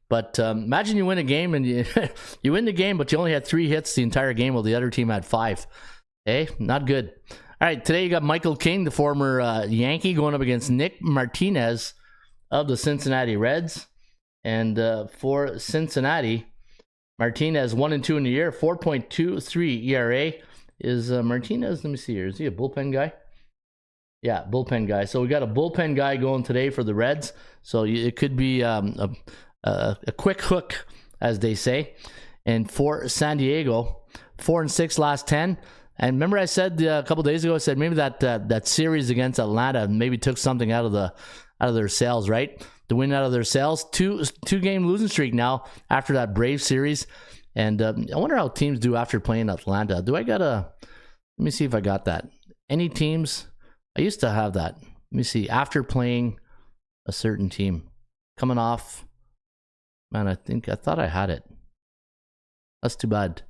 But imagine you win a game and you win the game, but you only had 3 hits the entire game while the other team had 5. Hey, not good. All right, today you got Michael King, the former Yankee, going up against Nick Martinez of the Cincinnati Reds. And for Cincinnati, Martinez 1-2 in the year, 4.23 ERA. Is Martinez, let me see here, is he a bullpen guy? Yeah, bullpen guy. So we got a bullpen guy going today for the Reds. So it could be a quick hook, as they say. And for San Diego, 4-6 last 10. And remember I said a couple days ago, I said maybe that series against Atlanta maybe took something out of their sails, right? The win out of their sails. Two game losing streak now after that Brave series. And I wonder how teams do after playing Atlanta. Let me see if I got that. Any teams? I used to have that. Let me see. After playing a certain team. Coming off. Man, I thought I had it. That's too bad.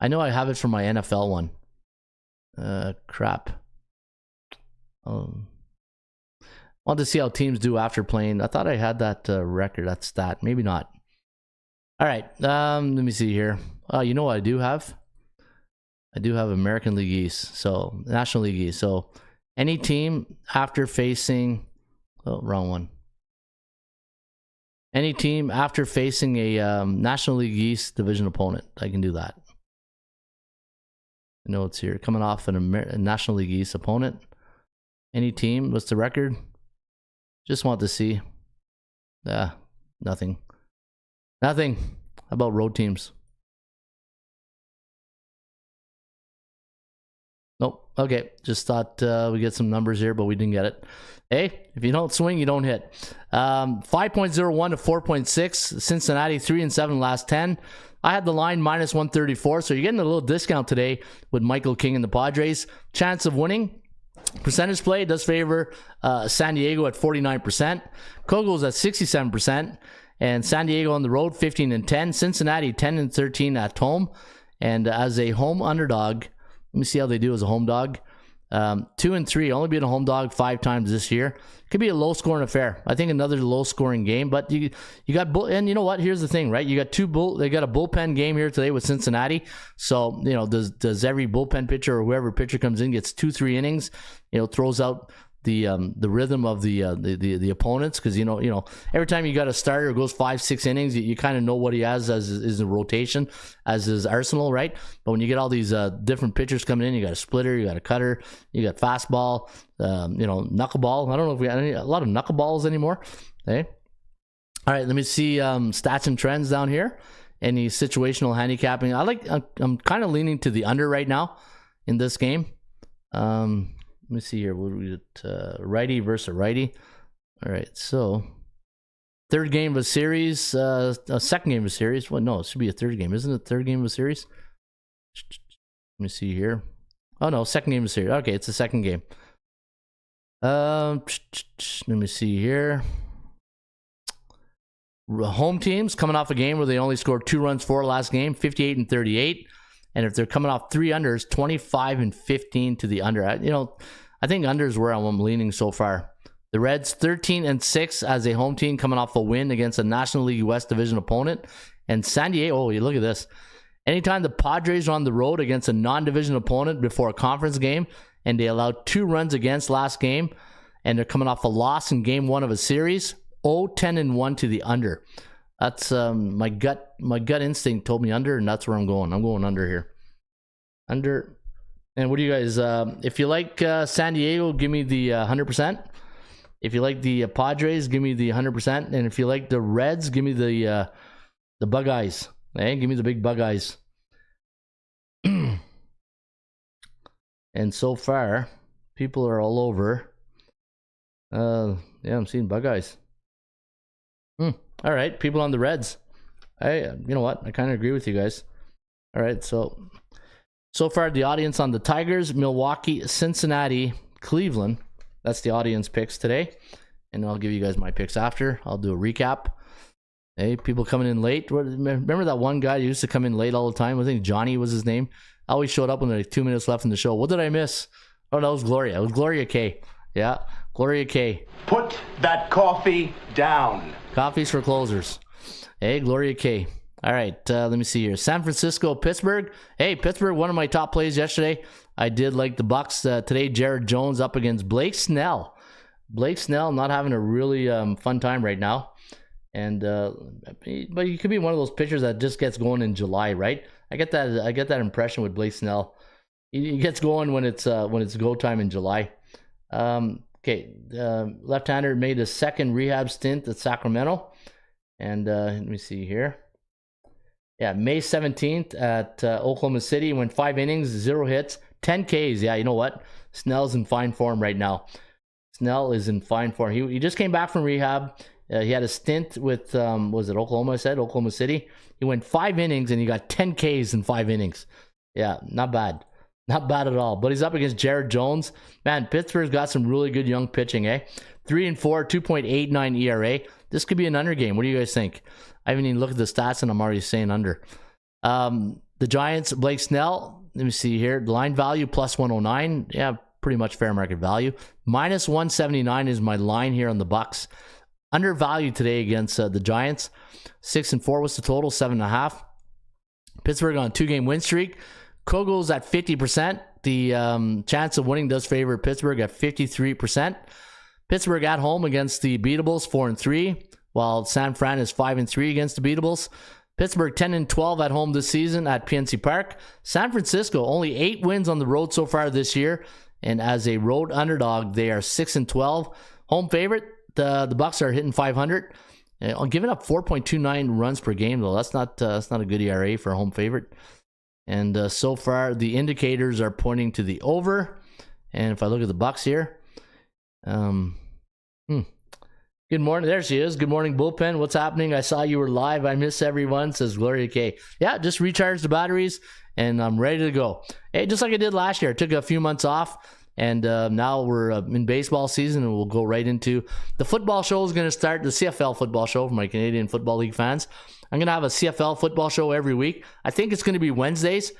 I know I have it for my NFL one. Crap. Want to see how teams do after playing. I thought I had that record, that stat. Maybe not. All right. Let me see here. You know what I do have? I do have American League East. So, National League East. So, any team after facing... Oh, wrong one. Any team after facing a National League East division opponent. I can do that. I know it's here. Coming off a National League East opponent. Any team? What's the record? Just want to see. Nothing. Nothing. How about road teams? Nope. Okay. Just thought we get some numbers here, but we didn't get it. Hey, if you don't swing, you don't hit. 5.01 to 4.6. Cincinnati 3-7 last 10. I had the line minus 134, so you're getting a little discount today with Michael King and the Padres. Chance of winning. Percentage play does favor San Diego at 49%. Kogo's at 67%. And San Diego on the road, 15-10. Cincinnati, 10-13 at home. And as a home underdog, let me see how they do as a home dog. 2-3, only being a home dog 5 times this year. Could be a low-scoring affair. I think another low-scoring game. But you got and you know what? Here's the thing, right? You got they got a bullpen game here today with Cincinnati. So does every bullpen pitcher or whoever pitcher comes in gets 2-3 innings? Throws out the rhythm of the opponents, because every time you got a starter who goes 5-6 innings, you kind of know what he has as his rotation, as his arsenal, right? But when you get all these different pitchers coming in, you got a splitter, you got a cutter, you got fastball, knuckleball. I don't know if we got a lot of knuckleballs anymore. Hey, all right, let me see stats and trends down here. Any situational handicapping? I'm kind of leaning to the under right now in this game. Let me see here. What do we get? Righty versus a righty. All right. So, third game of a series. Second game of a series. Well, no, it should be a third game. Isn't it third game of a series? Let me see here. Oh, no. Second game of a series. Okay. It's the second game. Let me see here. Home teams coming off a game where they only scored 2 runs for last game, 58-38. And if they're coming off 3 unders, 25-15 to the under. I think under is where I'm leaning so far. The Reds 13-6 as a home team, coming off a win against a National League West Division opponent. And San Diego, you look at this. Anytime the Padres are on the road against a non-division opponent before a conference game and they allowed 2 runs against last game and they're coming off a loss in game 1 of a series, 0-10-1 to the under. That's my gut instinct told me under, and that's where I'm going. I'm going under here. Under. And what do you guys, if you like San Diego, give me the 100%. If you like the Padres, give me the 100%. And if you like the Reds, give me the Bug Eyes. Hey, give me the big Bug Eyes. And so far, people are all over. Yeah, I'm seeing Bug Eyes. All right, people on the Reds. You know what? I kind of agree with you guys. All right, so far the audience on the Tigers, Milwaukee, Cincinnati, Cleveland. That's the audience picks today. And I'll give you guys my picks after. I'll do a recap. Hey, people coming in late. Remember that one guy who used to come in late all the time? I think Johnny was his name. Always showed up when there was 2 minutes left in the show. What did I miss? Oh, that was Gloria. It was Gloria K. Yeah, Gloria K. Put that coffee down. Coffees for closers. Hey, Gloria K. All right, let me see here. San Francisco, Pittsburgh. Hey, Pittsburgh, one of my top plays yesterday. I did like the Bucks. Today, Jared Jones up against Blake Snell. Blake Snell not having a really fun time right now. And but he could be one of those pitchers that just gets going in July, right? I get that impression with Blake Snell. He gets going when it's go time in July. Okay, left-hander made a second rehab stint at Sacramento. And let me see here. Yeah, May 17th at Oklahoma City. Went 5 innings, 0 hits, 10 Ks. Yeah, you know what? Snell's in fine form right now. Snell is in fine form. He just came back from rehab. He had a stint with, was it Oklahoma? I said Oklahoma City. He went 5 innings and he got 10 Ks in 5 innings. Yeah, not bad. Not bad at all. But he's up against Jared Jones. Man, Pittsburgh's got some really good young pitching, eh? 3-4, 2.89 ERA. This could be an under game. What do you guys think? I haven't even looked at the stats and I'm already saying under. The Giants, Blake Snell. Let me see here. The line value plus 109. Yeah, pretty much fair market value. Minus 179 is my line here on the Bucks. Undervalued today against the Giants. 6-4 was the total, 7.5. Pittsburgh on a 2-game win streak. Kogel's at 50%. The chance of winning does favor Pittsburgh at 53%. Pittsburgh at home against the Beatables, 4-3, while San Fran is 5-3 against the Beatables. Pittsburgh 10-12 at home this season at PNC Park. San Francisco only 8 wins on the road so far this year, and as a road underdog, they are 6-12. Home favorite, the Bucks are hitting 500. Giving up 4.29 runs per game though. That's not a good ERA for a home favorite. And so far, the indicators are pointing to the over. And if I look at the Bucks here, good morning. There she is. Good morning, bullpen. What's happening? I saw you were live. I miss everyone, says Gloria K. Yeah, just recharged the batteries, and I'm ready to go. Hey, just like I did last year. I took a few months off, and now we're in baseball season, and we'll go right into the football show is going to start, the CFL football show for my Canadian Football League fans. I'm going to have a CFL football show every week. I think it's going to be Wednesdays.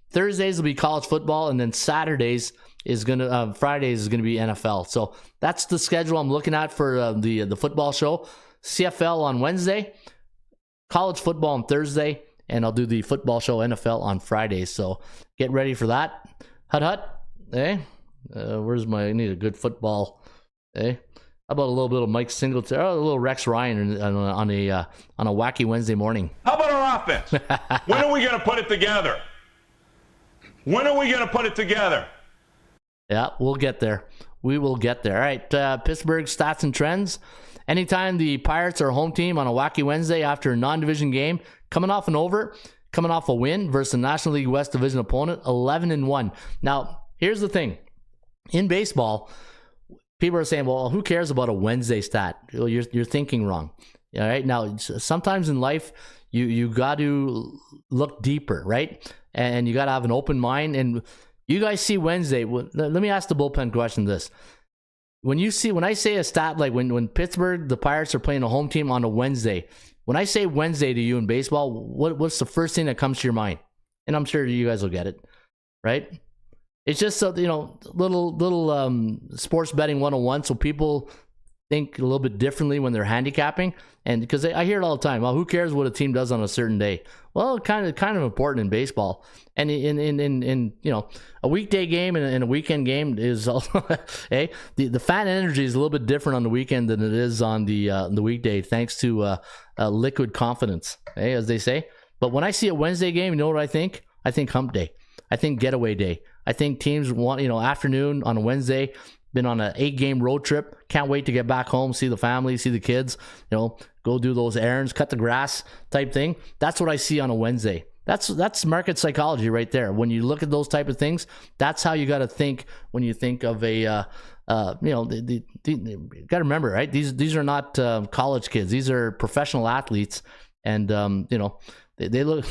Thursdays will be college football, and then Fridays is going to be NFL. So that's the schedule I'm looking at for the football show. CFL on Wednesday, college football on Thursday, and I'll do the football show NFL on Friday. So get ready for that. Hut. Hey, I need a good football. Hey, how about a little bit of Mike Singletary, a little Rex Ryan on a wacky Wednesday morning? How about our offense? When are we going to put it together? When are we going to put it together? Yeah, we'll get there. We will get there. All right, Pittsburgh stats and trends. Anytime the Pirates are home team on a wacky Wednesday after a non-division game, coming off a win versus a National League West Division opponent, 11-1. Now, here's the thing. In baseball, people are saying, well, who cares about a Wednesday stat? Well, you're thinking wrong. All right, now, sometimes in life, you got to look deeper, right? And you got to have an open mind. And you guys see Wednesday. Let me ask the bullpen question this. When I say a stat like when Pittsburgh, the Pirates are playing a home team on a Wednesday, when I say Wednesday to you in baseball, what's the first thing that comes to your mind? And I'm sure you guys will get it, right? It's just little sports betting 101, so people think a little bit differently when they're handicapping, and because I hear it all the time. Well, who cares what a team does on a certain day? Well, kind of important in baseball, and in a weekday game and a weekend game is hey, the fan energy is a little bit different on the weekend than it is on the weekday, thanks to liquid confidence, as they say. But when I see a Wednesday game, you know what I think? I think hump day. I think getaway day. I think teams want, afternoon on a Wednesday, been on an 8-game road trip, can't wait to get back home, see the family, see the kids, go do those errands, cut the grass type thing. That's what I see on a Wednesday. That's market psychology right there. When you look at those type of things, that's how you got to think when you think of a, you got to remember, right? These are not college kids. These are professional athletes, and they look,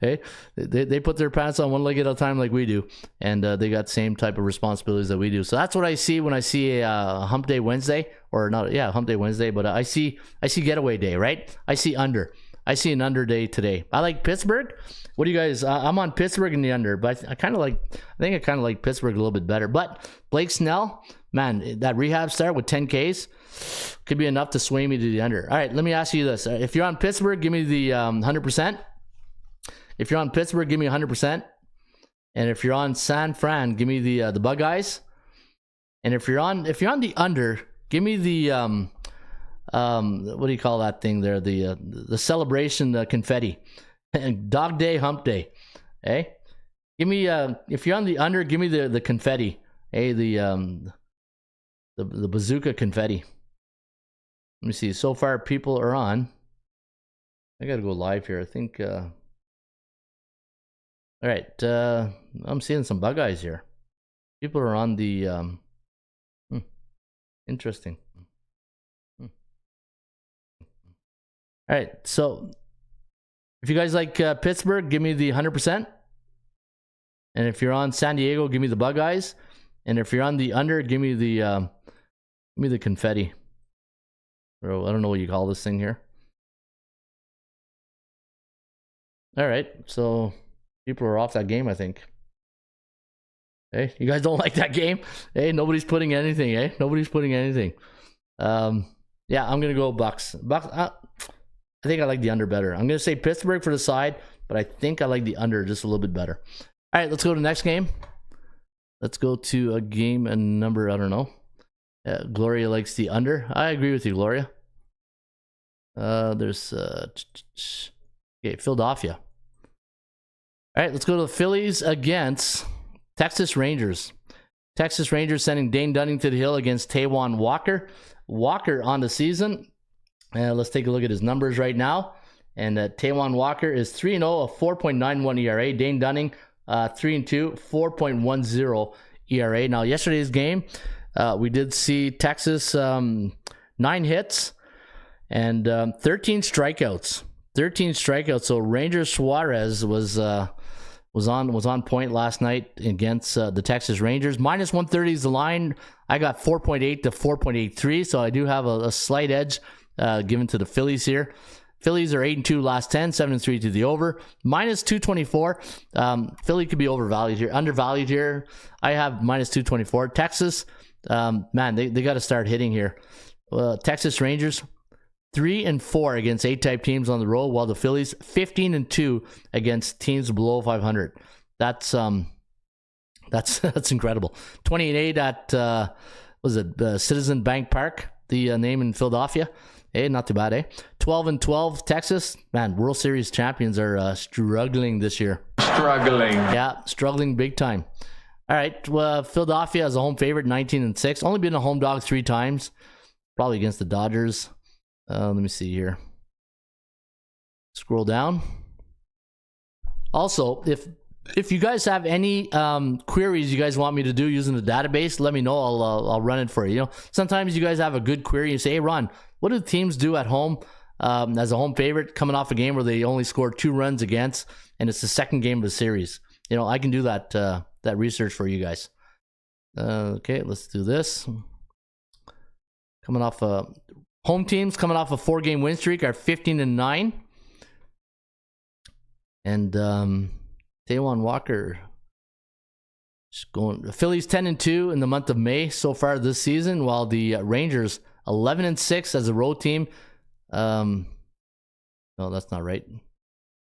hey, they put their pants on one leg at a time like we do, and they got the same type of responsibilities that we do. So that's what I see when I see a hump day Wednesday, or not, hump day Wednesday. But I see getaway day, right? I see an under day today. I like Pittsburgh. What do you guys? I'm on Pittsburgh in the under, but I kind of like Pittsburgh a little bit better. But Blake Snell, man, that rehab start with 10 Ks could be enough to sway me to the under. All right, let me ask you this: if you're on Pittsburgh, give me the 100%. If you're on Pittsburgh, give me 100%. And if you're on San Fran, give me the Buckeyes. And if you're on the under, give me the what do you call that thing there? The celebration confetti. Dog day, hump day. Hey, give me if you're on the under, give me the confetti. Hey, the bazooka confetti. Let me see. So far, people are on. I gotta go live here. I think. All right. I'm seeing some Buckeyes here. People are on the. Interesting. All right. So, if you guys like Pittsburgh, give me the 100%. And if you're on San Diego, give me the Buckeyes. And if you're on the under, give me the confetti. Or I don't know what you call this thing here. All right, so people are off that game, I think. Hey, you guys don't like that game? Hey, nobody's putting anything. Nobody's putting anything. Yeah, I'm gonna go Bucks. I think I like the under better. I'm gonna say Pittsburgh for the side, but I think I like the under just a little bit better. All right, let's go to the next game. Let's go to a game and number, I don't know. Gloria likes the under. I agree with you, Gloria. There's Philadelphia. All right, let's go to the Phillies against Texas Rangers. Texas Rangers sending Dane Dunning to the hill against Taijuan Walker. Walker on the season. Let's take a look at his numbers right now. And Taijuan Walker is 3-0, a 4.91 ERA. Dane Dunning, 3-2, 4.10 ERA. Now, yesterday's game, we did see Texas 9 hits and 13 strikeouts. 13 strikeouts. So Ranger Suarez was on point last night against the Texas Rangers. Minus 130 is the line. I got 4.8 to 4.83, so I do have a slight edge given to the Phillies here. Phillies are 8-2 last 10, 7-3 to the over. Minus 224. Philly could be overvalued here, undervalued here. I have minus 224. Texas, man, they got to start hitting here. Texas Rangers 3-4 against A-type teams on the road, while the Phillies 15-2 against teams below 500. That's incredible. 28 at Citizen Bank Park, the name in Philadelphia. Hey, not too bad, eh? 12-12 Texas. Man, World Series champions are struggling this year. Struggling big time. All right, well, Philadelphia as a home favorite, 19-6. Only been a home dog 3 times, probably against the Dodgers. Let me see here. Scroll down. Also, if you guys have any queries you guys want me to do using the database, let me know. I'll run it for you. You know, sometimes you guys have a good query. You say, "Hey, Ron, what do teams do at home as a home favorite, coming off a game where they only scored 2 runs against, and it's the second game of the series?" You know, I can do that research for you guys. Okay, let's do this. Coming off home teams coming off a 4-game win streak are 15-9, and Taijuan Walker just going. The Phillies 10-2 in the month of May so far this season, while the Rangers 11-6 as a road team. No, that's not right.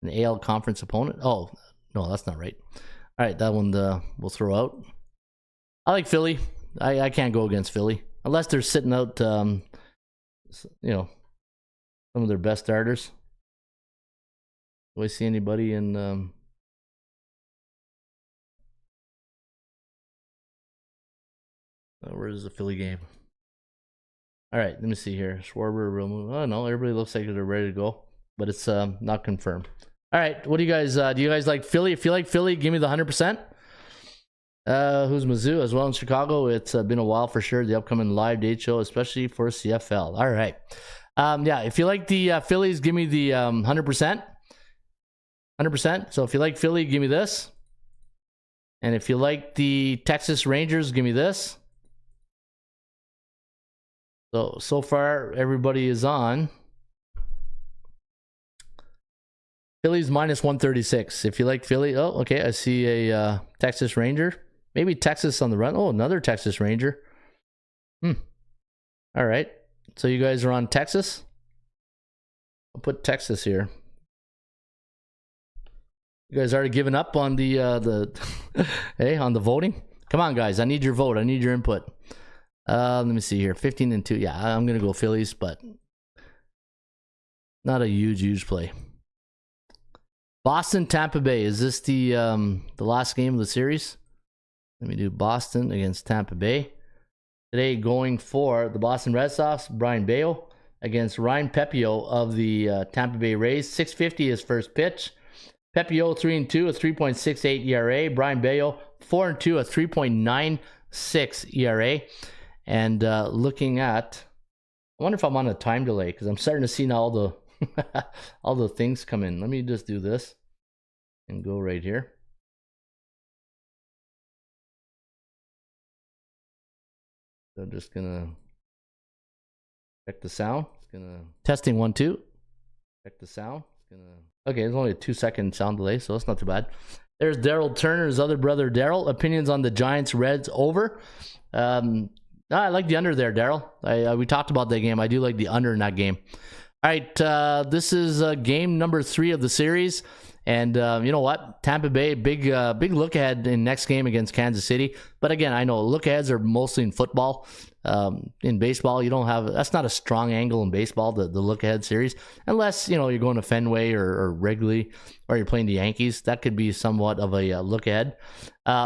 An AL conference opponent. Oh, no, that's not right. All right, that one we'll throw out. I like Philly. I can't go against Philly unless they're sitting out, some of their best starters. Do I see anybody in? Where's the Philly game? All right, let me see here. Schwarber, real move. Oh no, everybody looks like they're ready to go, but it's not confirmed. All right, what do you guys? Do you guys like Philly? If you like Philly, give me the 100%. Who's Mizzou as well in Chicago? It's been a while for sure. The upcoming live date show, especially for CFL. All right, yeah. If you like the Phillies, give me the 100%. 100%. So if you like Philly, give me this. And if you like the Texas Rangers, give me this. So far, everybody is on. Philly's minus 136. If you like Philly, oh, okay. I see a Texas Ranger. Maybe Texas on the run. Oh, another Texas Ranger. All right. So you guys are on Texas? I'll put Texas here. You guys already given up on the hey, on the voting? Come on, guys. I need your vote. I need your input. Let me see here. 15-2. Yeah, I'm going to go Phillies, but not a huge play. Boston, Tampa Bay. Is this the last game of the series? Let me do Boston against Tampa Bay. Today going for the Boston Red Sox, Brian Bayo against Ryan Pepio of the Tampa Bay Rays. 6.50 is first pitch. Pepio 3-2, a 3.68 ERA. Brian Bayo 4-2, a 3.96 ERA. And looking at, I wonder if I'm on a time delay because I'm starting to see now all the all the things come in. Let me just do this and go right here. So I'm just gonna check the sound. It's gonna testing 1 2. Check the sound. It's gonna okay. There's only a 2-second sound delay, so that's not too bad. There's Daryl Turner's other brother, Daryl. Opinions on the Giants Reds over. I like the under there, Daryl. We talked about that game. I do like the under in that game. All right, this is game number 3 of the series. And you know what? Tampa Bay, big look ahead in next game against Kansas City. But again, I know look aheads are mostly in football. In baseball, you don't have, that's not a strong angle in baseball, the look ahead series, unless, you're going to Fenway or Wrigley, or you're playing the Yankees. That could be somewhat of a look ahead.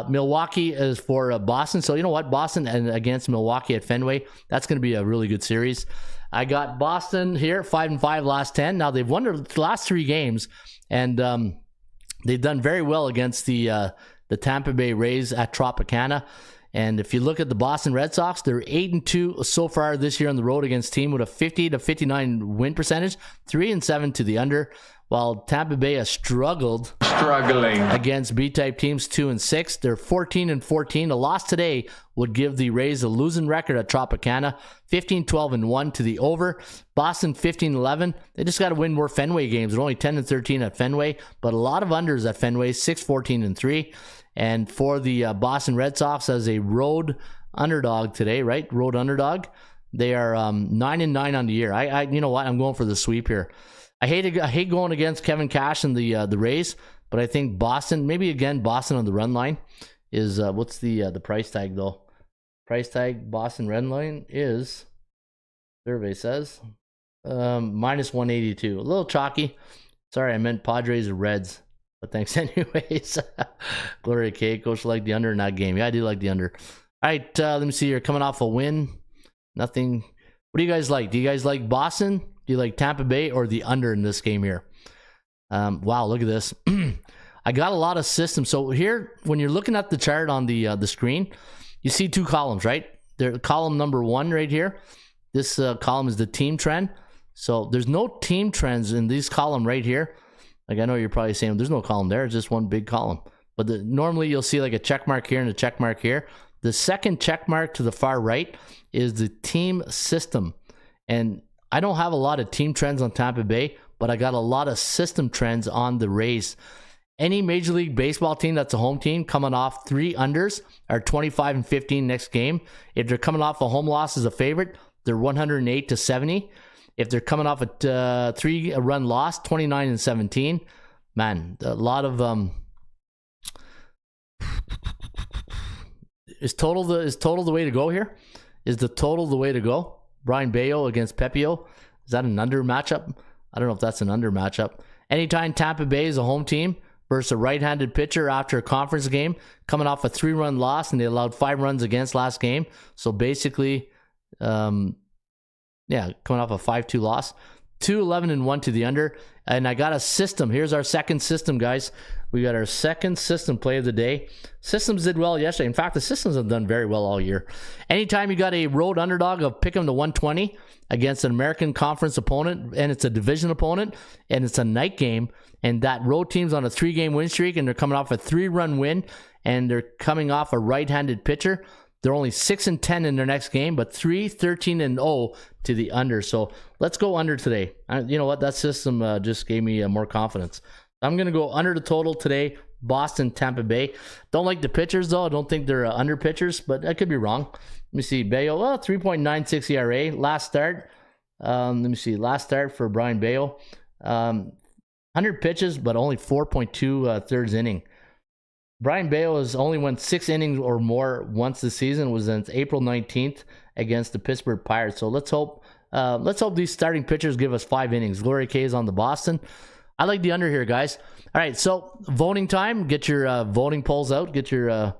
Milwaukee is for Boston. So you know what? Boston and against Milwaukee at Fenway, that's going to be a really good series. I got Boston here, 5-5 last 10. Now they've won the last 3 games, and they've done very well against the Tampa Bay Rays at Tropicana. And if you look at the Boston Red Sox, they're 8-2 so far this year on the road against team with a 50 to 59 win percentage, 3-7 to the under. While Tampa Bay has struggling against B-type teams, 2-6. They're 14-14. A loss today would give the Rays a losing record at Tropicana, 15-12-1 to the over. Boston 15-11. They just got to win more Fenway games. They're only 10-13 at Fenway, but a lot of unders at Fenway, 6-14-3. And for the Boston Red Sox as a road underdog today, right? Road underdog. They are 9-9 on the year. I you know what? I'm going for the sweep here. I hate going against Kevin Cash and the Rays, but I think Boston, maybe again Boston on the run line is what's the price tag though? Price tag Boston run line is, survey says, minus 182. A little chalky. Sorry, I meant Padres or Reds. But thanks anyways. Gloria K. Coach like the under in that game. Yeah, I do like the under. All right, let me see here. Coming off a win. Nothing. What do you guys like? Do you guys like Boston? Do you like Tampa Bay or the under in this game here? Wow, look at this. I got a lot of systems. So here, when you're looking at the chart on the screen, you see 2 columns, right? There, column number 1 right here. This column is the team trend. So there's no team trends in this column right here. Like I know you're probably saying there's no column there. It's just one big column. But normally you'll see like a check mark here and a check mark here. The second check mark to the far right is the team system. And I don't have a lot of team trends on Tampa Bay, but I got a lot of system trends on the Rays. Any Major League Baseball team that's a home team coming off 3 unders are 25-15 next game. If they're coming off a home loss as a favorite, they're 108-70. If they're coming off a 3-run loss, 29-17. Man, a lot of is total the way to go here? Is the total the way to go? Brian Bayo against Pepio. Is that an under matchup? I don't know if that's an under matchup. Anytime Tampa Bay is a home team versus a right-handed pitcher after a conference game, coming off a 3-run loss, and they allowed 5 runs against last game. So basically, coming off a 5-2 loss. 2-11-1 to the under. And I got a system. Here's our second system, guys. We got our second system play of the day. Systems did well yesterday. In fact, the systems have done very well all year. Anytime you got a road underdog of pick 'em to 120 against an American Conference opponent, and it's a division opponent, and it's a night game, and that road team's on a 3-game win streak, and they're coming off a 3-run win, and they're coming off a right-handed pitcher, they're only 6-10 in their next game, but 3-13-0 to the under. So let's go under today. You know what? That system just gave me more confidence. I'm going to go under the total today. Boston, Tampa Bay. Don't like the pitchers, though. I don't think they're under pitchers, but I could be wrong. Let me see. Bayo, 3.96 ERA. Last start. Let me see. Last start for Brian Bayo. 100 pitches, but only 4.2 thirds inning. Brian Bayo has only went 6 innings or more once this season. It was on April 19th against the Pittsburgh Pirates. So let's hope these starting pitchers give us 5 innings. Glory K is on the Boston. I like the under here, guys. All right, so voting time. Get your voting polls out. Get your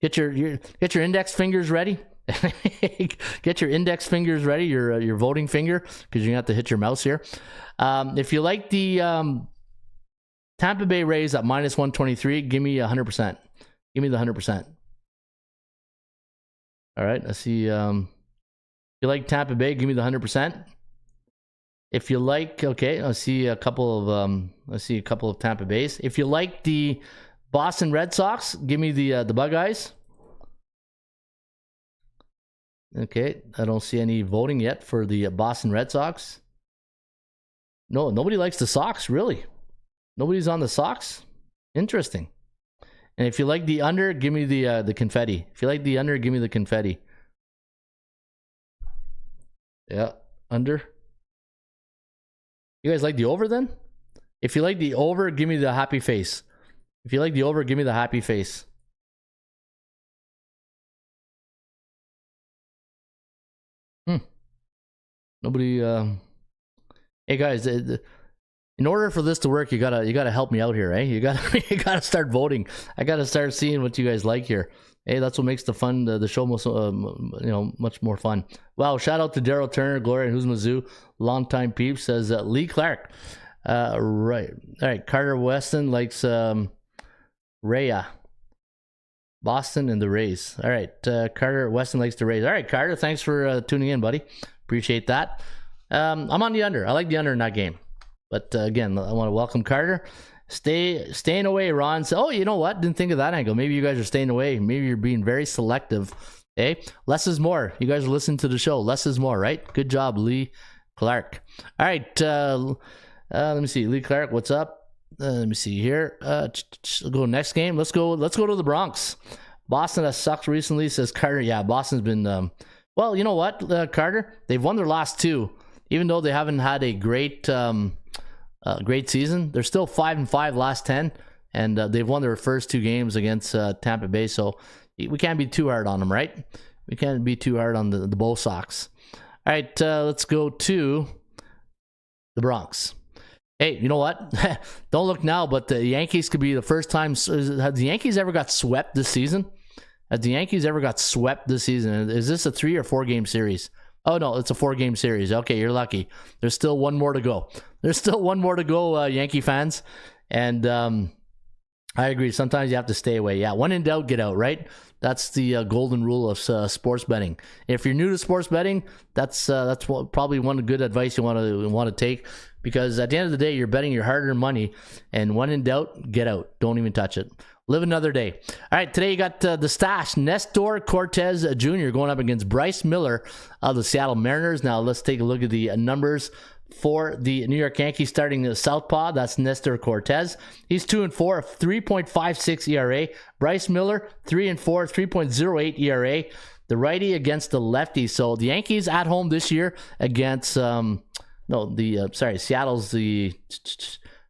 index fingers ready. Get your index fingers ready. Your voting finger, because you're gonna have to hit your mouse here. If you like the Tampa Bay Rays at -123, give me 100%. Give me the 100%. All right, I see. If you like Tampa Bay, give me the 100%. If you like, okay, I see a couple of Tampa Bays. If you like the Boston Red Sox, give me the Buckeyes. Okay, I don't see any voting yet for the Boston Red Sox. No, nobody likes the Sox, really. Nobody's on the Sox. Interesting. And if you like the under, give me the confetti. If you like the under, give me the confetti. Yeah, under. You guys like the over then? If you like the over, give me the happy face. If you like the over, give me the happy face. Nobody. Hey guys, in order for this to work, you gotta help me out here, eh? You gotta start voting. I gotta start seeing what you guys like here. Hey, that's what makes the show much more fun. Wow! Shout out to Daryl Turner, Gloria, who's Mizzou, longtime peep, says Lee Clark. Right, all right. Carter Weston likes Rhea, Boston, and the Rays. All right, Carter Weston likes the Rays. All right, Carter, thanks for tuning in, buddy. Appreciate that. I'm on the under. I like the under in that game. But again, I want to welcome Carter. Staying away, Ron. So, you know what? Didn't think of that angle. Maybe you guys are staying away. Maybe you're being very selective. Eh? Less is more. You guys are listening to the show. Less is more, right? Good job, Lee Clark. All right. Let me see. Lee Clark, what's up? Let me see here. Go next game. Let's go to the Bronx. Boston has sucked recently, says Carter. Yeah, Boston's been... well, you know what, Carter? They've won their last 2. Even though they haven't had a great season, they're still 5-5 last 10, and they've won their first 2 games against Tampa Bay. So we can't be too hard on them, right? We can't be too hard on the Bo Sox. All right, let's go to the Bronx. Hey, you know what? Don't look now, but the Yankees could be the first time. Have the Yankees ever got swept this season? Is this a 3 or 4 game series? Oh, no, it's a 4-game series. Okay, you're lucky. There's still one more to go. Yankee fans. And I agree. Sometimes you have to stay away. Yeah, when in doubt, get out, right? That's the golden rule of sports betting. If you're new to sports betting, that's probably one good advice you want to take, because at the end of the day, you're betting your hard-earned money, and when in doubt, get out. Don't even touch it. Live another day. All right, today you got the stash. Nestor Cortez Jr. going up against Bryce Miller of the Seattle Mariners. Now let's take a look at the numbers for the New York Yankees starting the southpaw. That's Nestor Cortez. He's 2-4, a 3.56 ERA. Bryce Miller, 3-4, 3.08 ERA. The righty against the lefty. So the Yankees at home this year against Seattle's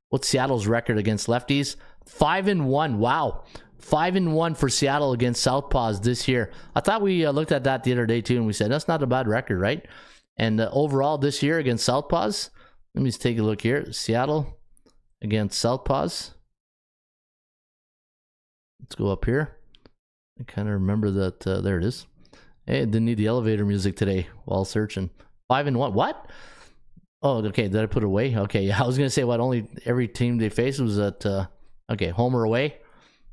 what's Seattle's record against lefties? 5-1. Wow. 5-1 for Seattle against Southpaws this year. I thought we looked at that the other day too, and we said that's not a bad record, right? And overall this year against Southpaws, let me just take a look here. Seattle against Southpaws. Let's go up here. I kind of remember that. There it is. Hey, didn't need the elevator music today while searching. 5-1. What? Oh, okay. Did I put it away? Okay. I was going to say what only every team they faced was at, home or away.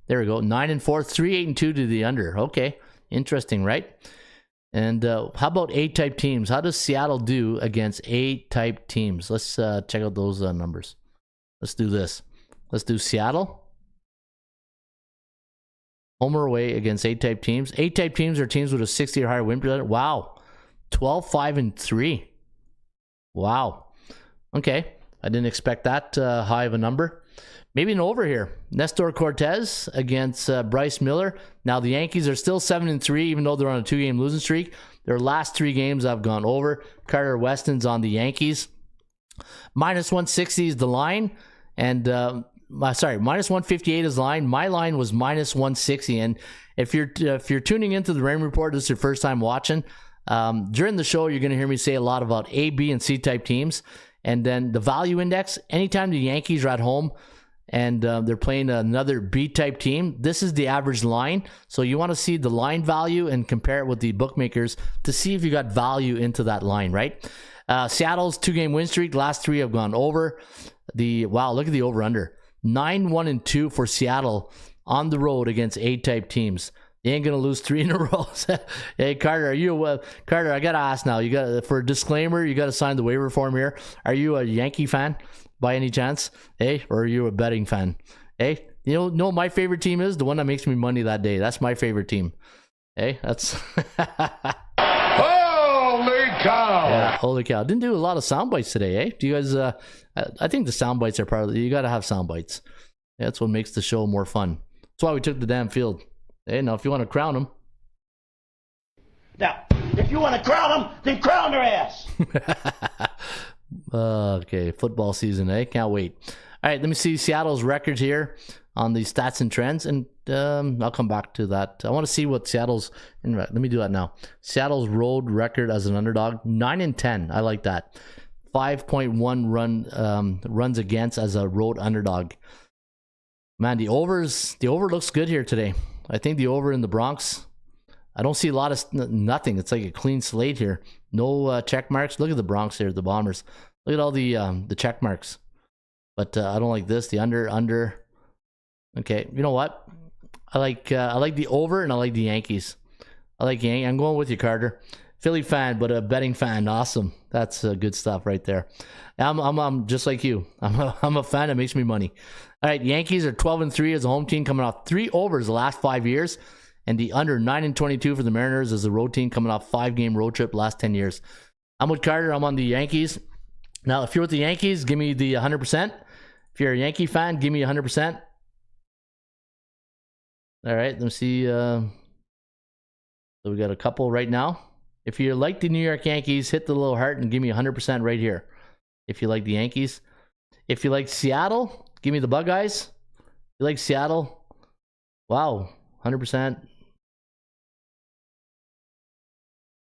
There we go. 9-4, 3-8-2 to the under. Okay. Interesting, right? And how about A-type teams? How does Seattle do against A-type teams? Let's check out those numbers. Let's do this. Let's do Seattle. Home or away against A-type teams. A-type teams are teams with a 60 or higher win percentage. Wow. 12-5-3. Wow. Okay. I didn't expect that high of a number. Maybe an over here. Nestor Cortez against Bryce Miller. Now, the Yankees are still 7-3, even though they're on a 2-game losing streak. Their last 3 games have gone over. Carter Weston's on the Yankees. -160 is the line. And, -158 is the line. My line was -160. And if you're tuning into the Rain Report, this is your first time watching, during the show, you're going to hear me say a lot about A, B, and C-type teams. And then the value index, anytime the Yankees are at home, and they're playing another B-type team, this is the average line. So you want to see the line value and compare it with the bookmakers to see if you got value into that line, right? Seattle's 2-game win streak, last 3 have gone over. Look at the over-under. 9-1-2 for Seattle on the road against A-type teams. They ain't gonna lose 3 in a row. Hey, Carter, Carter? I gotta ask now. For a disclaimer, you gotta sign the waiver form here. Are you a Yankee fan by any chance? Hey, or are you a betting fan? Hey, you know my favorite team is the one that makes me money that day. That's my favorite team. Hey, that's. Holy cow! Yeah, holy cow! Didn't do a lot of sound bites today, eh? Do you guys? I think the sound bites are part of it. You got to have sound bites. That's what makes the show more fun. That's why we took the damn field. Hey, now if you want to crown them. Now, if you want to crown them, then crown their ass. Okay, football season, eh? Can't wait. All right, let me see Seattle's records here on the stats and trends, and I'll come back to that. I want to see what Seattle's. Let me do that now. Seattle's road record as an underdog, 9-10. I like that. 5.1 runs against as a road underdog. Man, the over looks good here today. I think the over in the Bronx. I don't see a lot of nothing. It's like a clean slate here. No check marks. Look at the Bronx here, the Bombers. Look at all the check marks. But I don't like this. The under. Okay, you know what? I like the over, and I like the Yankees. I like Yankees. I'm going with you, Carter. Philly fan, but a betting fan. Awesome. That's good stuff right there. I'm just like you. I'm a fan that makes me money. All right, Yankees are 12-3 as a home team, coming off 3 overs the last 5 years, and the under 9-22 for the Mariners as a road team, coming off 5-game road trip last 10 years. I'm with Carter. I'm on the Yankees. Now, if you're with the Yankees, give me the 100%. If you're a Yankee fan, give me 100%. All right, let's see. So we got a couple right now. If you like the New York Yankees, hit the little heart and give me 100% right here. If you like the Yankees. If you like Seattle, give me the Buckeyes. If you like Seattle, wow, 100%.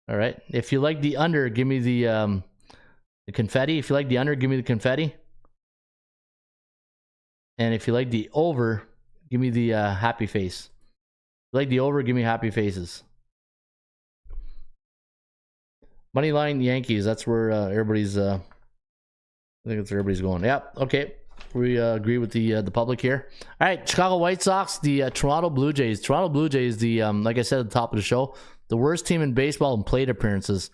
All right. If you like the under, give me the confetti. If you like the under, give me the confetti. And if you like the over, give me the happy face. If you like the over, give me happy faces. Moneyline Yankees. That's where everybody's. I think that's where everybody's going. Yep. Okay. We agree with the public here. All right. Chicago White Sox, the Toronto Blue Jays. Toronto Blue Jays, the like I said at the top of the show, the worst team in baseball in plate appearances.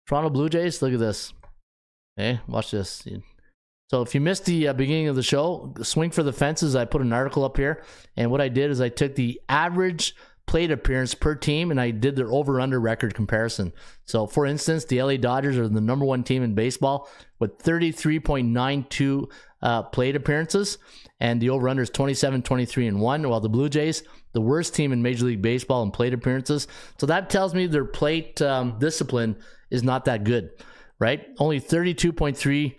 Toronto Blue Jays. Look at this. Okay, watch this. So if you missed the beginning of the show, swing for the fences. I put an article up here, and what I did is I took the average plate appearance per team, and I did their over-under record comparison. So, for instance, the LA Dodgers are the number 1 team in baseball with 33.92 plate appearances, and the over-under is 27, 23, and 1, while the Blue Jays, the worst team in Major League Baseball in plate appearances. So that tells me their plate discipline is not that good, right? Only 32.3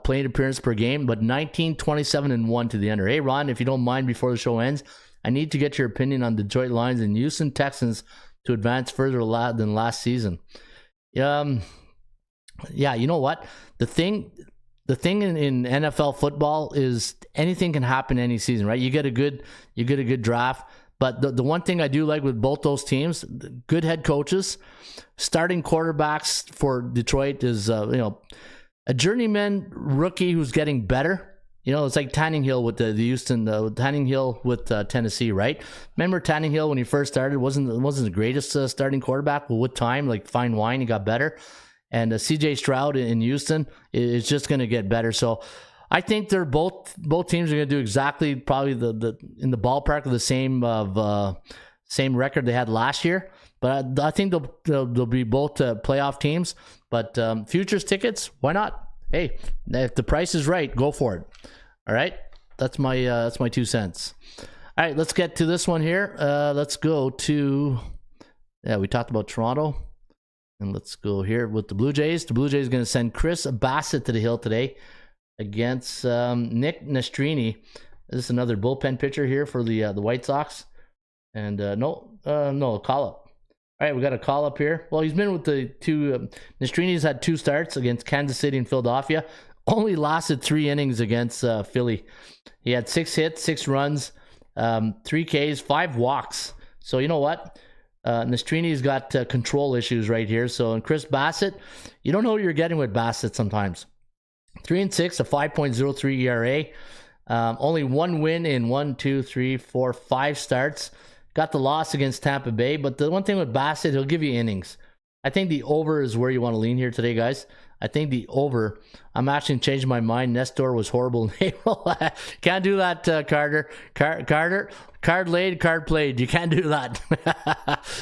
plate appearance per game, but 19, 27, and 1 to the under. Hey, Ron, if you don't mind, before the show ends, I need to get your opinion on Detroit Lions and Houston Texans to advance further than last season. Yeah, you know what? The thing in NFL football is anything can happen any season, right? You get a good draft, but the one thing I do like with both those teams, good head coaches, starting quarterbacks for Detroit is a journeyman rookie who's getting better. It's like Tannehill with the Houston, Tannehill with Tennessee, right? Remember Tannehill when he first started wasn't the greatest starting quarterback, but with time, like fine wine, he got better. And CJ Stroud in Houston is just going to get better. So I think they're both teams are going to do exactly probably in the ballpark of the same record they had last year. But I think they'll be both playoff teams. But futures tickets, why not? Hey, if the price is right, go for it. All right, that's my 2 cents. All right, let's get to this one here. Let's go to we talked about Toronto, and let's go here with the Blue Jays. The Blue Jays are going to send Chris Bassett to the hill today against Nick Nastrini. This is another bullpen pitcher here for the White Sox, and no, a call up. All right, we got a call up here. Well, he's been with the two. Nastrini's had 2 starts against Kansas City and Philadelphia. Only lasted 3 innings against Philly. He had 6 hits, 6 runs, 3 Ks, 5 walks. So you know what? Nastrini's got control issues right here. So in Chris Bassett, you don't know what you're getting with Bassett sometimes. 3-6, a 5.03 ERA. Only 1 win in 5 starts. Got the loss against Tampa Bay. But the one thing with Bassett, he'll give you innings. I think the over is where you want to lean here today, guys. I think the over. I'm actually changing my mind. Nestor was horrible in April. Can't do that, Carter. Carter, card laid, card played. You can't do that.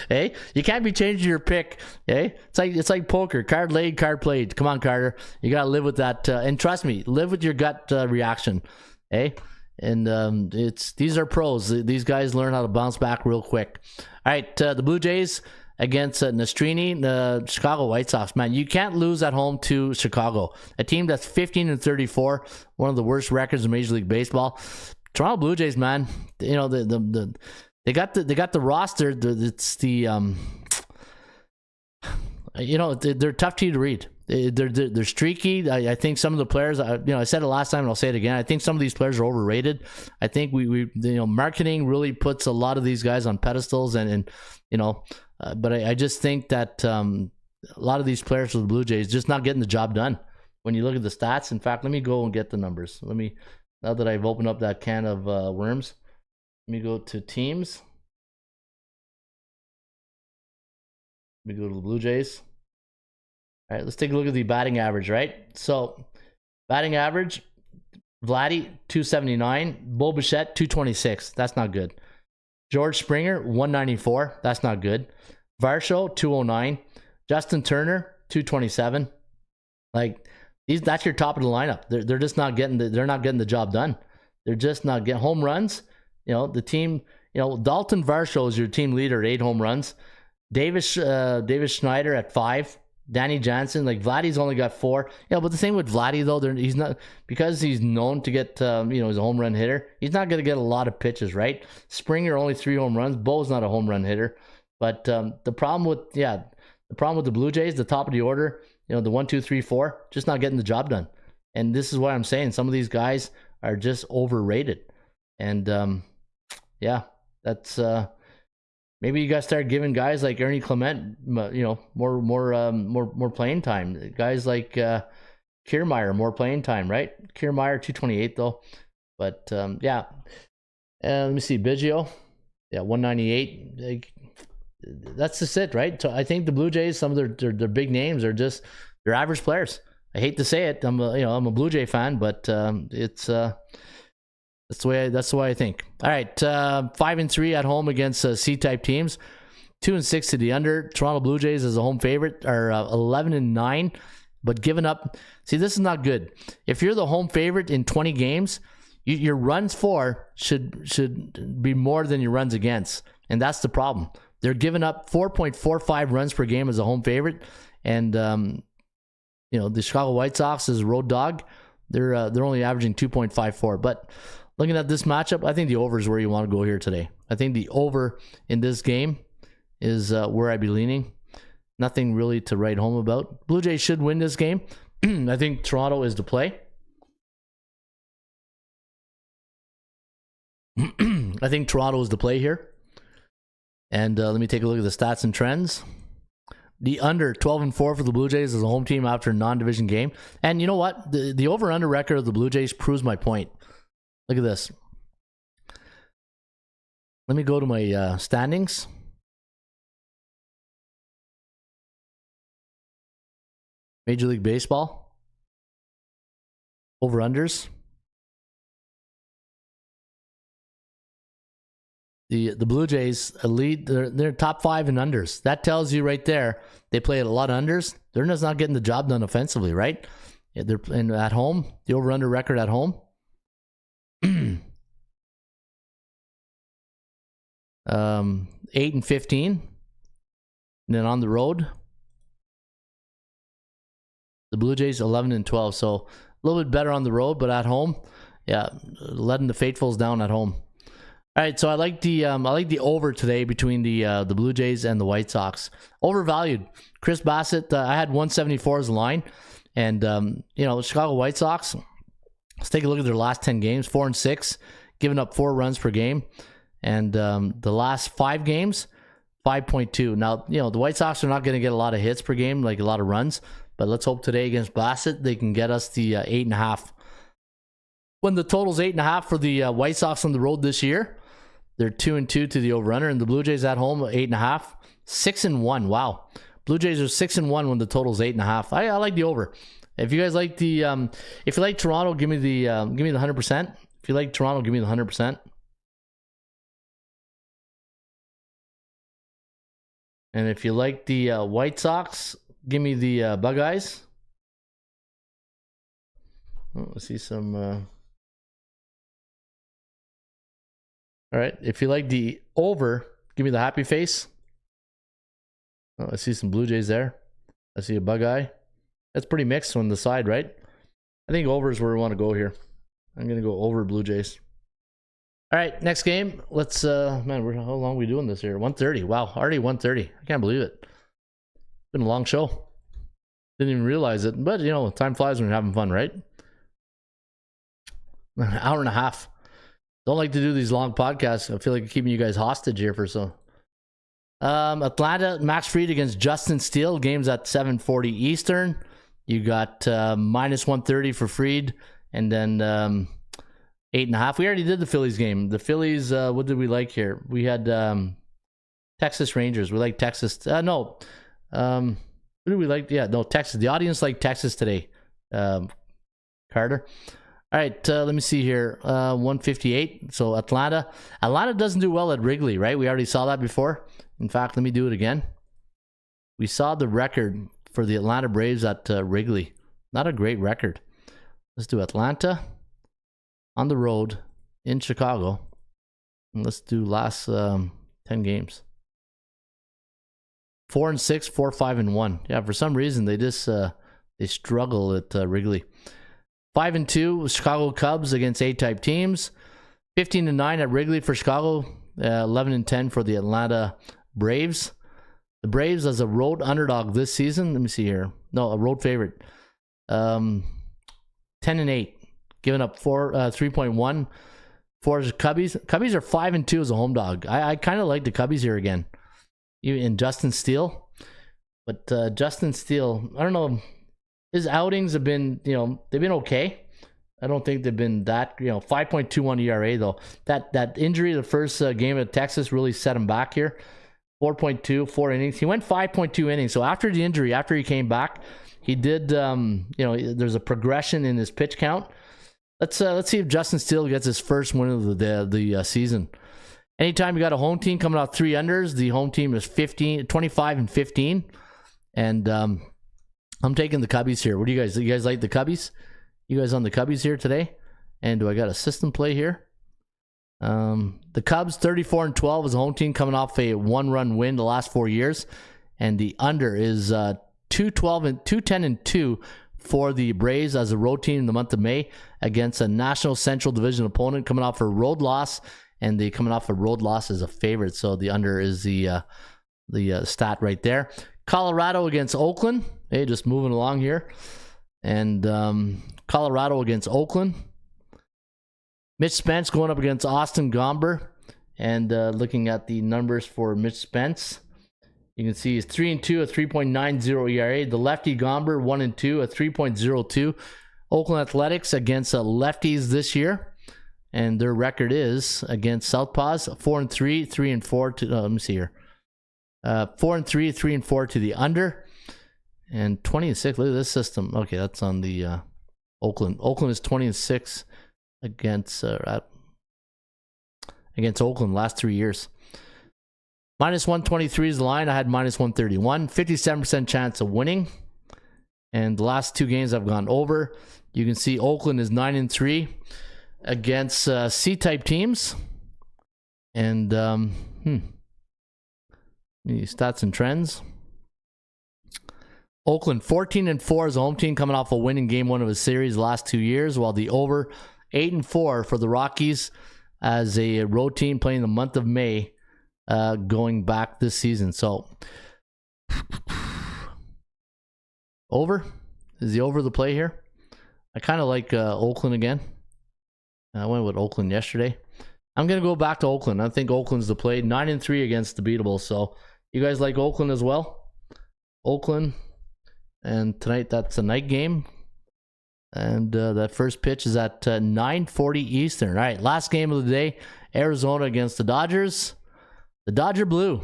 Hey, you can't be changing your pick. Hey, it's like poker. Card laid, card played. Come on, Carter. You gotta live with that. And trust me, live with your gut reaction. Hey, and these are pros. These guys learn how to bounce back real quick. All right, the Blue Jays against Nastrini, the Chicago White Sox. Man, you can't lose at home to Chicago, a team that's 15-34, one of the worst records in Major League Baseball. Toronto Blue Jays, man, they got the roster. It's they're tough to read. They're streaky. I think some of the players, I said it last time and I'll say it again. I think some of these players are overrated. I think we marketing really puts a lot of these guys on pedestals but I just think that a lot of these players for the Blue Jays just not getting the job done when you look at the stats. In fact, let me go and get the numbers. Now that I've opened up that can of worms, let me go to teams. Let me go to the Blue Jays. All right, let's take a look at the batting average, right? So, batting average, Vladdy, 279. Bo Bichette, 226. That's not good. George Springer, 194. That's not good. Varsho, 209. Justin Turner, 227. That's your top of the lineup. They're just not getting the job done. They're just not getting home runs. The team, Dalton Varsho is your team leader at 8 home runs. Davis Schneider at 5. Danny Jansen, Vladdy's only got 4. But the thing with Vladdy though, he's not, because he's known to get he's a home run hitter. He's not going to get a lot of pitches, right? Springer only 3 home runs. Bo's not a home run hitter. But the problem with the Blue Jays, the top of the order, the 1, 2, 3, 4, just not getting the job done. And this is what I'm saying. Some of these guys are just overrated. And that's. Maybe you guys start giving guys like Ernie Clement, more playing time. Guys like Kiermaier, more playing time, right? Kiermaier, 228 though. But let me see, Biggio, 198. That's just it, right? So I think the Blue Jays, some of their big names are just they're average players. I hate to say it. I'm a Blue Jay fan, but it's. That's the way I think. All right, 5-3 at home against C-type teams, 2-6 to the under. Toronto Blue Jays as a home favorite are 11-9, but giving up. See, this is not good. If you're the home favorite in 20 games, Your runs for should be more than your runs against, and that's the problem. They're giving up 4.45 runs per game as a home favorite, and the Chicago White Sox as a road dog, they're only averaging 2.54. But looking at this matchup, I think the over is where you want to go here today. I think the over in this game is where I'd be leaning. Nothing really to write home about. Blue Jays should win this game. I think Toronto is the play. I think Toronto is the play here. And let me take a look at the stats and trends. The under 12-4 for the Blue Jays as a home team after a non-division game. And you know what? The over-under record of the Blue Jays proves my point. Look at this. Let me go to my standings. Major League Baseball. Over-unders. The Blue Jays lead. They're top 5 in unders. That tells you right there they play a lot of unders. They're just not getting the job done offensively, right? They're playing at home. The over-under record at home. 8-15. And then on the road, the Blue Jays 11-12. So a little bit better on the road, but at home, letting the faithfuls down at home. All right, so I like the over today between the Blue Jays and the White Sox. Overvalued. Chris Bassett, I had 174 as a line, and the Chicago White Sox. Let's take a look at their last 10 games. 4-6, giving up 4 runs per game, and the last 5 games, 5.2. Now the White Sox are not going to get a lot of hits per game, like a lot of runs, but let's hope today against Bassett they can get us the 8.5. When the total's 8.5 for the White Sox on the road this year. They're 2-2 to the over-under, and the Blue Jays at home 8.5, 6-1. Wow, Blue Jays are 6-1 when the total's 8.5. I like the over. If you guys like if you like Toronto, give me the 100%. If you like Toronto, give me the 100%. And if you like the White Sox, give me the Buckeyes. Oh, let's see some. All right, if you like the over, give me the happy face. Oh, I see some Blue Jays there. I see a bug eye. That's pretty mixed on the side, right? I think over is where we want to go here. I'm going to go over Blue Jays. All right, next game. Let's, how long are we doing this here? 1:30. Wow, already 1:30. I can't believe it. It's been a long show. Didn't even realize it. But, time flies when you're having fun, right? An hour and a half. Don't like to do these long podcasts. I feel like I'm keeping you guys hostage here for so. Atlanta, Max Fried against Justin Steele. Game's at 7:40 Eastern. You got minus 130 for Fried, and then 8.5. We already did the Phillies game. The Phillies, what did we like here? We had Texas Rangers. We like Texas. Who do we like? Yeah, no, Texas. The audience liked Texas today. Carter. All right, let me see here. 158. So Atlanta doesn't do well at Wrigley, right? We already saw that before. In fact, let me do it again. We saw the record for the Atlanta Braves at Wrigley. Not a great record. Let's do Atlanta on the road in Chicago. And let's do last 10 games. 4-6, 4-5-1. Yeah, for some reason they just they struggle at Wrigley. 5-2 Chicago Cubs against A-type teams. 15-9 at Wrigley for Chicago. 11-10 for the Atlanta Braves. The Braves as a road underdog this season. Let me see here. No, a road favorite. 10-8, giving up 3.1 for the Cubbies. Cubbies are 5-2 as a home dog. I kind of like the Cubbies here again. In Justin Steele, but Justin Steele, I don't know. His outings have been, they've been okay. I don't think they've been that, 5.21 ERA though. That injury the first game at Texas really set him back here. 4 innings. He went 5.2 innings. So after the injury, after he came back, he did, there's a progression in his pitch count. Let's see if Justin Steele gets his first win of the season. Anytime you got a home team coming out 3 unders, the home team is 25-15. And I'm taking the Cubbies here. What do you guys like the Cubbies? You guys on the Cubbies here today? And do I got a system play here? The Cubs 34-12 as a home team, coming off a 1-run win the last 4 years. And the under is 210-2 for the Braves as a road team in the month of May against a National Central Division opponent coming off a road loss, and they coming off a road loss as a favorite. So the under is the stat right there. Colorado against Oakland. Hey, just moving along here. And Colorado against Oakland. Mitch Spence going up against Austin Gomber. And looking at the numbers for Mitch Spence, you can see he's 3-2, a 3.90 ERA. The lefty Gomber 1-2, a 3.02. Oakland Athletics against lefties this year, and their record is against Southpaws 4-3, 3-4 to. Let me see here, 4-3, 3-4 to the under, and 20-6. Look at this system. Okay, that's on the Oakland. Oakland is 20-6 against Oakland last 3 years. Minus 123 is the line. I had minus 131. 57% chance of winning. And the last 2 games I've gone over. You can see Oakland is 9-3 against C-type teams. And the stats and trends. Oakland 14-4 as a home team, coming off a win in game 1 of a series the last 2 years, while the over 8-4 for the Rockies as a road team playing the month of May. Going back this season. So over is the over the play here. I kind of like Oakland again. I went with Oakland yesterday. I'm gonna go back to Oakland. I think Oakland's the play. 9-3 against the beatables. So you guys like Oakland as well? Oakland, and tonight that's a night game, and that first pitch is at 9:40 Eastern. All right, last game of the day: Arizona against the Dodgers. The Dodger Blue.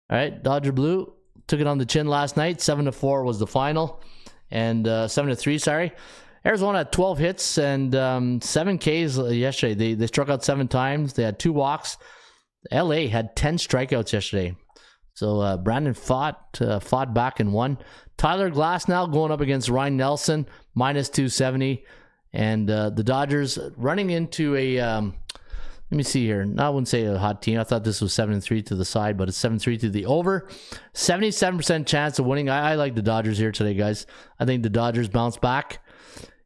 All right, Dodger Blue took it on the chin last night. 7-4 was the final, and 7-3. Sorry. Arizona had 12 hits and 7 Ks yesterday. They struck out 7 times. They had 2 walks. LA had 10 strikeouts yesterday. So Brandon fought back and won. Tyler Glasnow going up against Ryan Nelson, minus 270, and the Dodgers running into a. Let me see here. I wouldn't say a hot team. I thought this was 7-3 to the side, but it's 7-3 to the over. 77% chance of winning. I like the Dodgers here today, guys. I think the Dodgers bounce back.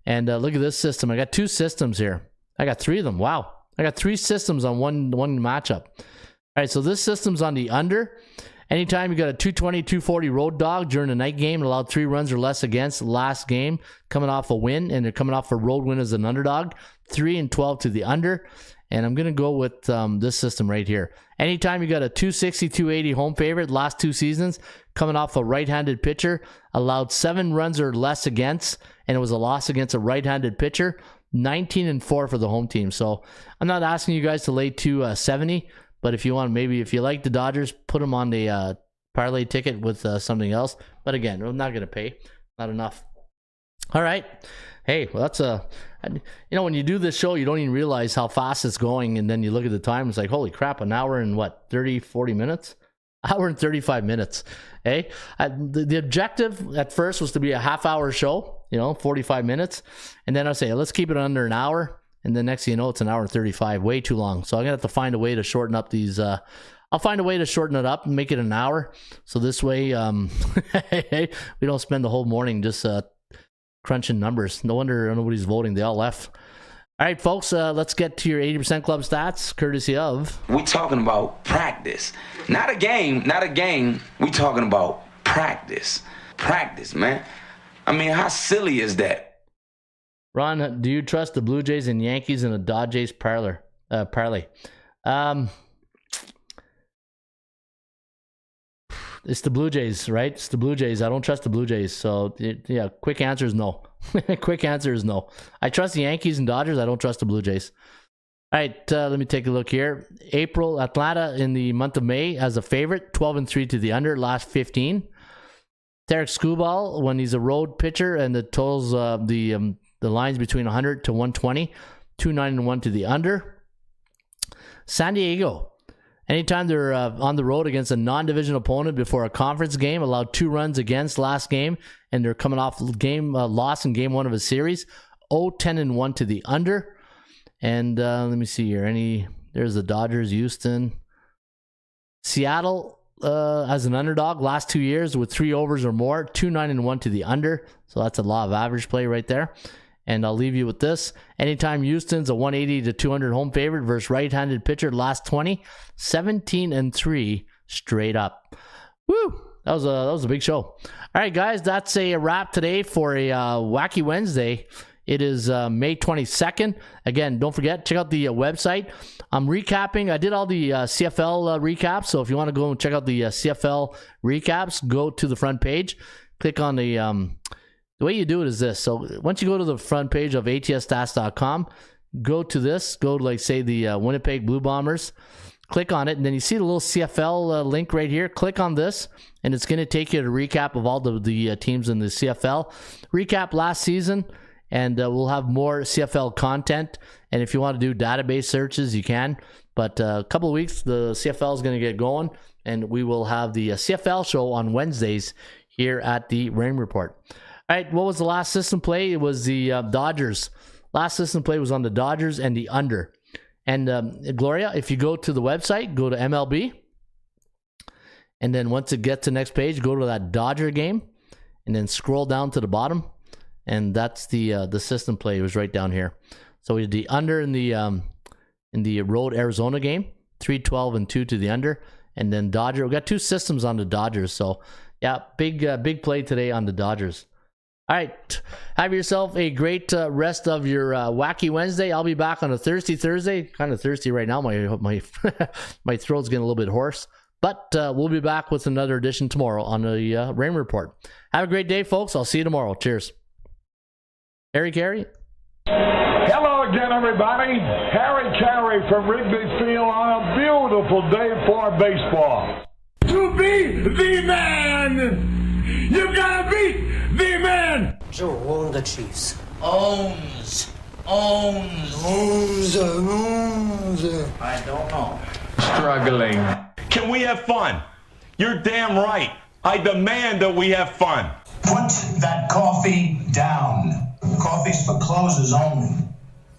And look at this system. I got 2 systems here. I got 3 of them. Wow. I got 3 systems on one matchup. All right, so this system's on the under. Anytime you got a 220, 240 road dog during a night game, allowed 3 runs or less against last game, coming off a win, and they're coming off a road win as an underdog. 3-12 to the under. And I'm going to go with this system right here. Anytime you got a 260, 280 home favorite, last 2 seasons, coming off a right-handed pitcher, allowed 7 runs or less against, and it was a loss against a right-handed pitcher, 19-4 for the home team. So I'm not asking you guys to lay 270, but if you want, maybe if you like the Dodgers, put them on the parlay ticket with something else. But again, I'm not going to pay. Not enough. All right. Hey, well, that's when you do this show, you don't even realize how fast it's going, and then you look at the time, it's like, holy crap, an hour and 40 minutes? Hour and 35 minutes. Hey, the objective at first was to be a half-hour show, 45 minutes, and then I say, let's keep it under an hour, and then next thing you know, it's an hour and 35, way too long. So I'm going to have to find a way to shorten up these, I'll find a way to shorten it up and make it an hour, so this way we don't spend the whole morning just crunching numbers. No wonder nobody's voting. They all left. All right, folks, let's get to your 80% Club stats, courtesy of... We talking about practice. Not a game. We talking about practice. Practice, man. I mean, how silly is that? Ron, do you trust the Blue Jays and Yankees in a Dodgers parlay? It's the Blue Jays, right? It's the Blue Jays. I don't trust the Blue Jays. So, yeah, quick answer is no. Quick answer is no. I trust the Yankees and Dodgers. I don't trust the Blue Jays. All right, let me take a look here. April, Atlanta in the month of May as a favorite, 12-3 to the under, last 15. Tarek Skubal, when he's a road pitcher, and the totals, the lines between 100 to 120, 2-9-1 to the under. San Diego. Anytime they're on the road against a non-division opponent before a conference game, allowed 2 runs against last game, and they're coming off game loss in game 1 of a series, 0-10-1 to the under. And let me see here. There's the Dodgers, Houston. Seattle as an underdog last 2 years with 3 overs or more, 2-9-1 to the under. So that's a law of average play right there. And I'll leave you with this. Anytime Houston's a 180 to 200 home favorite versus right-handed pitcher last 20, 17-3 straight up. Woo! That was a big show. All right, guys, that's a wrap today for a Wacky Wednesday. It is May 22nd. Again, don't forget, check out the website. I'm recapping. I did all the CFL recaps, so if you want to go and check out the CFL recaps, go to the front page. Click on the way you do it is this. So once you go to the front page of atsstats.com, go to this. Go to, like, say, the Winnipeg Blue Bombers. Click on it, and then you see the little CFL link right here. Click on this, and it's going to take you to a recap of all the teams in the CFL. Recap last season, and we'll have more CFL content. And if you want to do database searches, you can. But a couple of weeks, the CFL is going to get going, and we will have the CFL show on Wednesdays here at the Rain Report. All right, what was the last system play? It was the Dodgers. Last system play was on the Dodgers and the under. And Gloria, if you go to the website, go to MLB. And then once it gets to the next page, go to that Dodger game. And then scroll down to the bottom. And that's the system play. It was right down here. So we did the under in the road Arizona game. 3-12-2 to the under. And then Dodger. We got 2 systems on the Dodgers. So, yeah, big play today on the Dodgers. All right, have yourself a great rest of your Wacky Wednesday. I'll be back on a Thursday. Kind of thirsty right now. My my throat's getting a little bit hoarse. But we'll be back with another edition tomorrow on the Rain Report. Have a great day, folks. I'll see you tomorrow. Cheers. Harry Carey. Hello again, everybody. Harry Carey from Wrigley Field on a beautiful day for baseball. To be the man, you gotta beat the man. Joe own the Chiefs. Owns. I don't know. Struggling. Can we have fun? You're damn right. I demand that we have fun. Put that coffee down. Coffee's for closers only.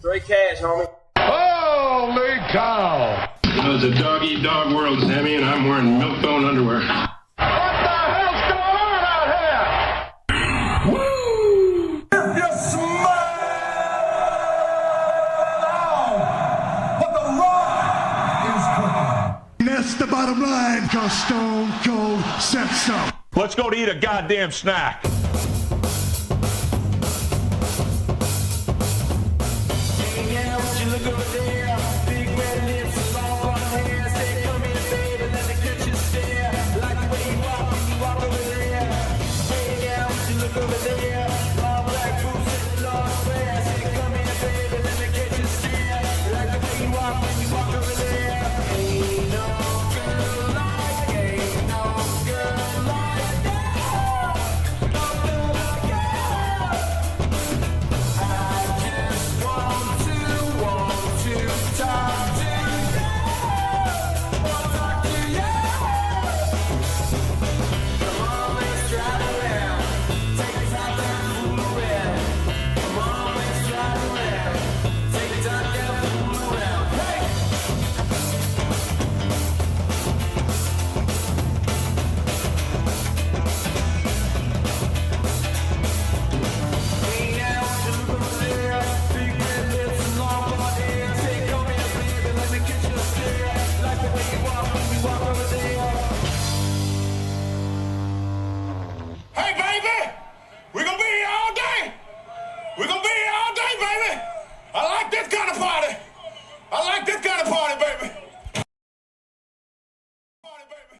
Straight cash, homie. Holy cow! You know, it's a dog-eat-dog world, Sammy, and I'm wearing milk-bone underwear. What the hell's going on out here? Woo! If you smile, but the rock is cooking. That's the bottom line, cause Stone Cold said so. Let's go to eat a goddamn snack. I like this kind of party,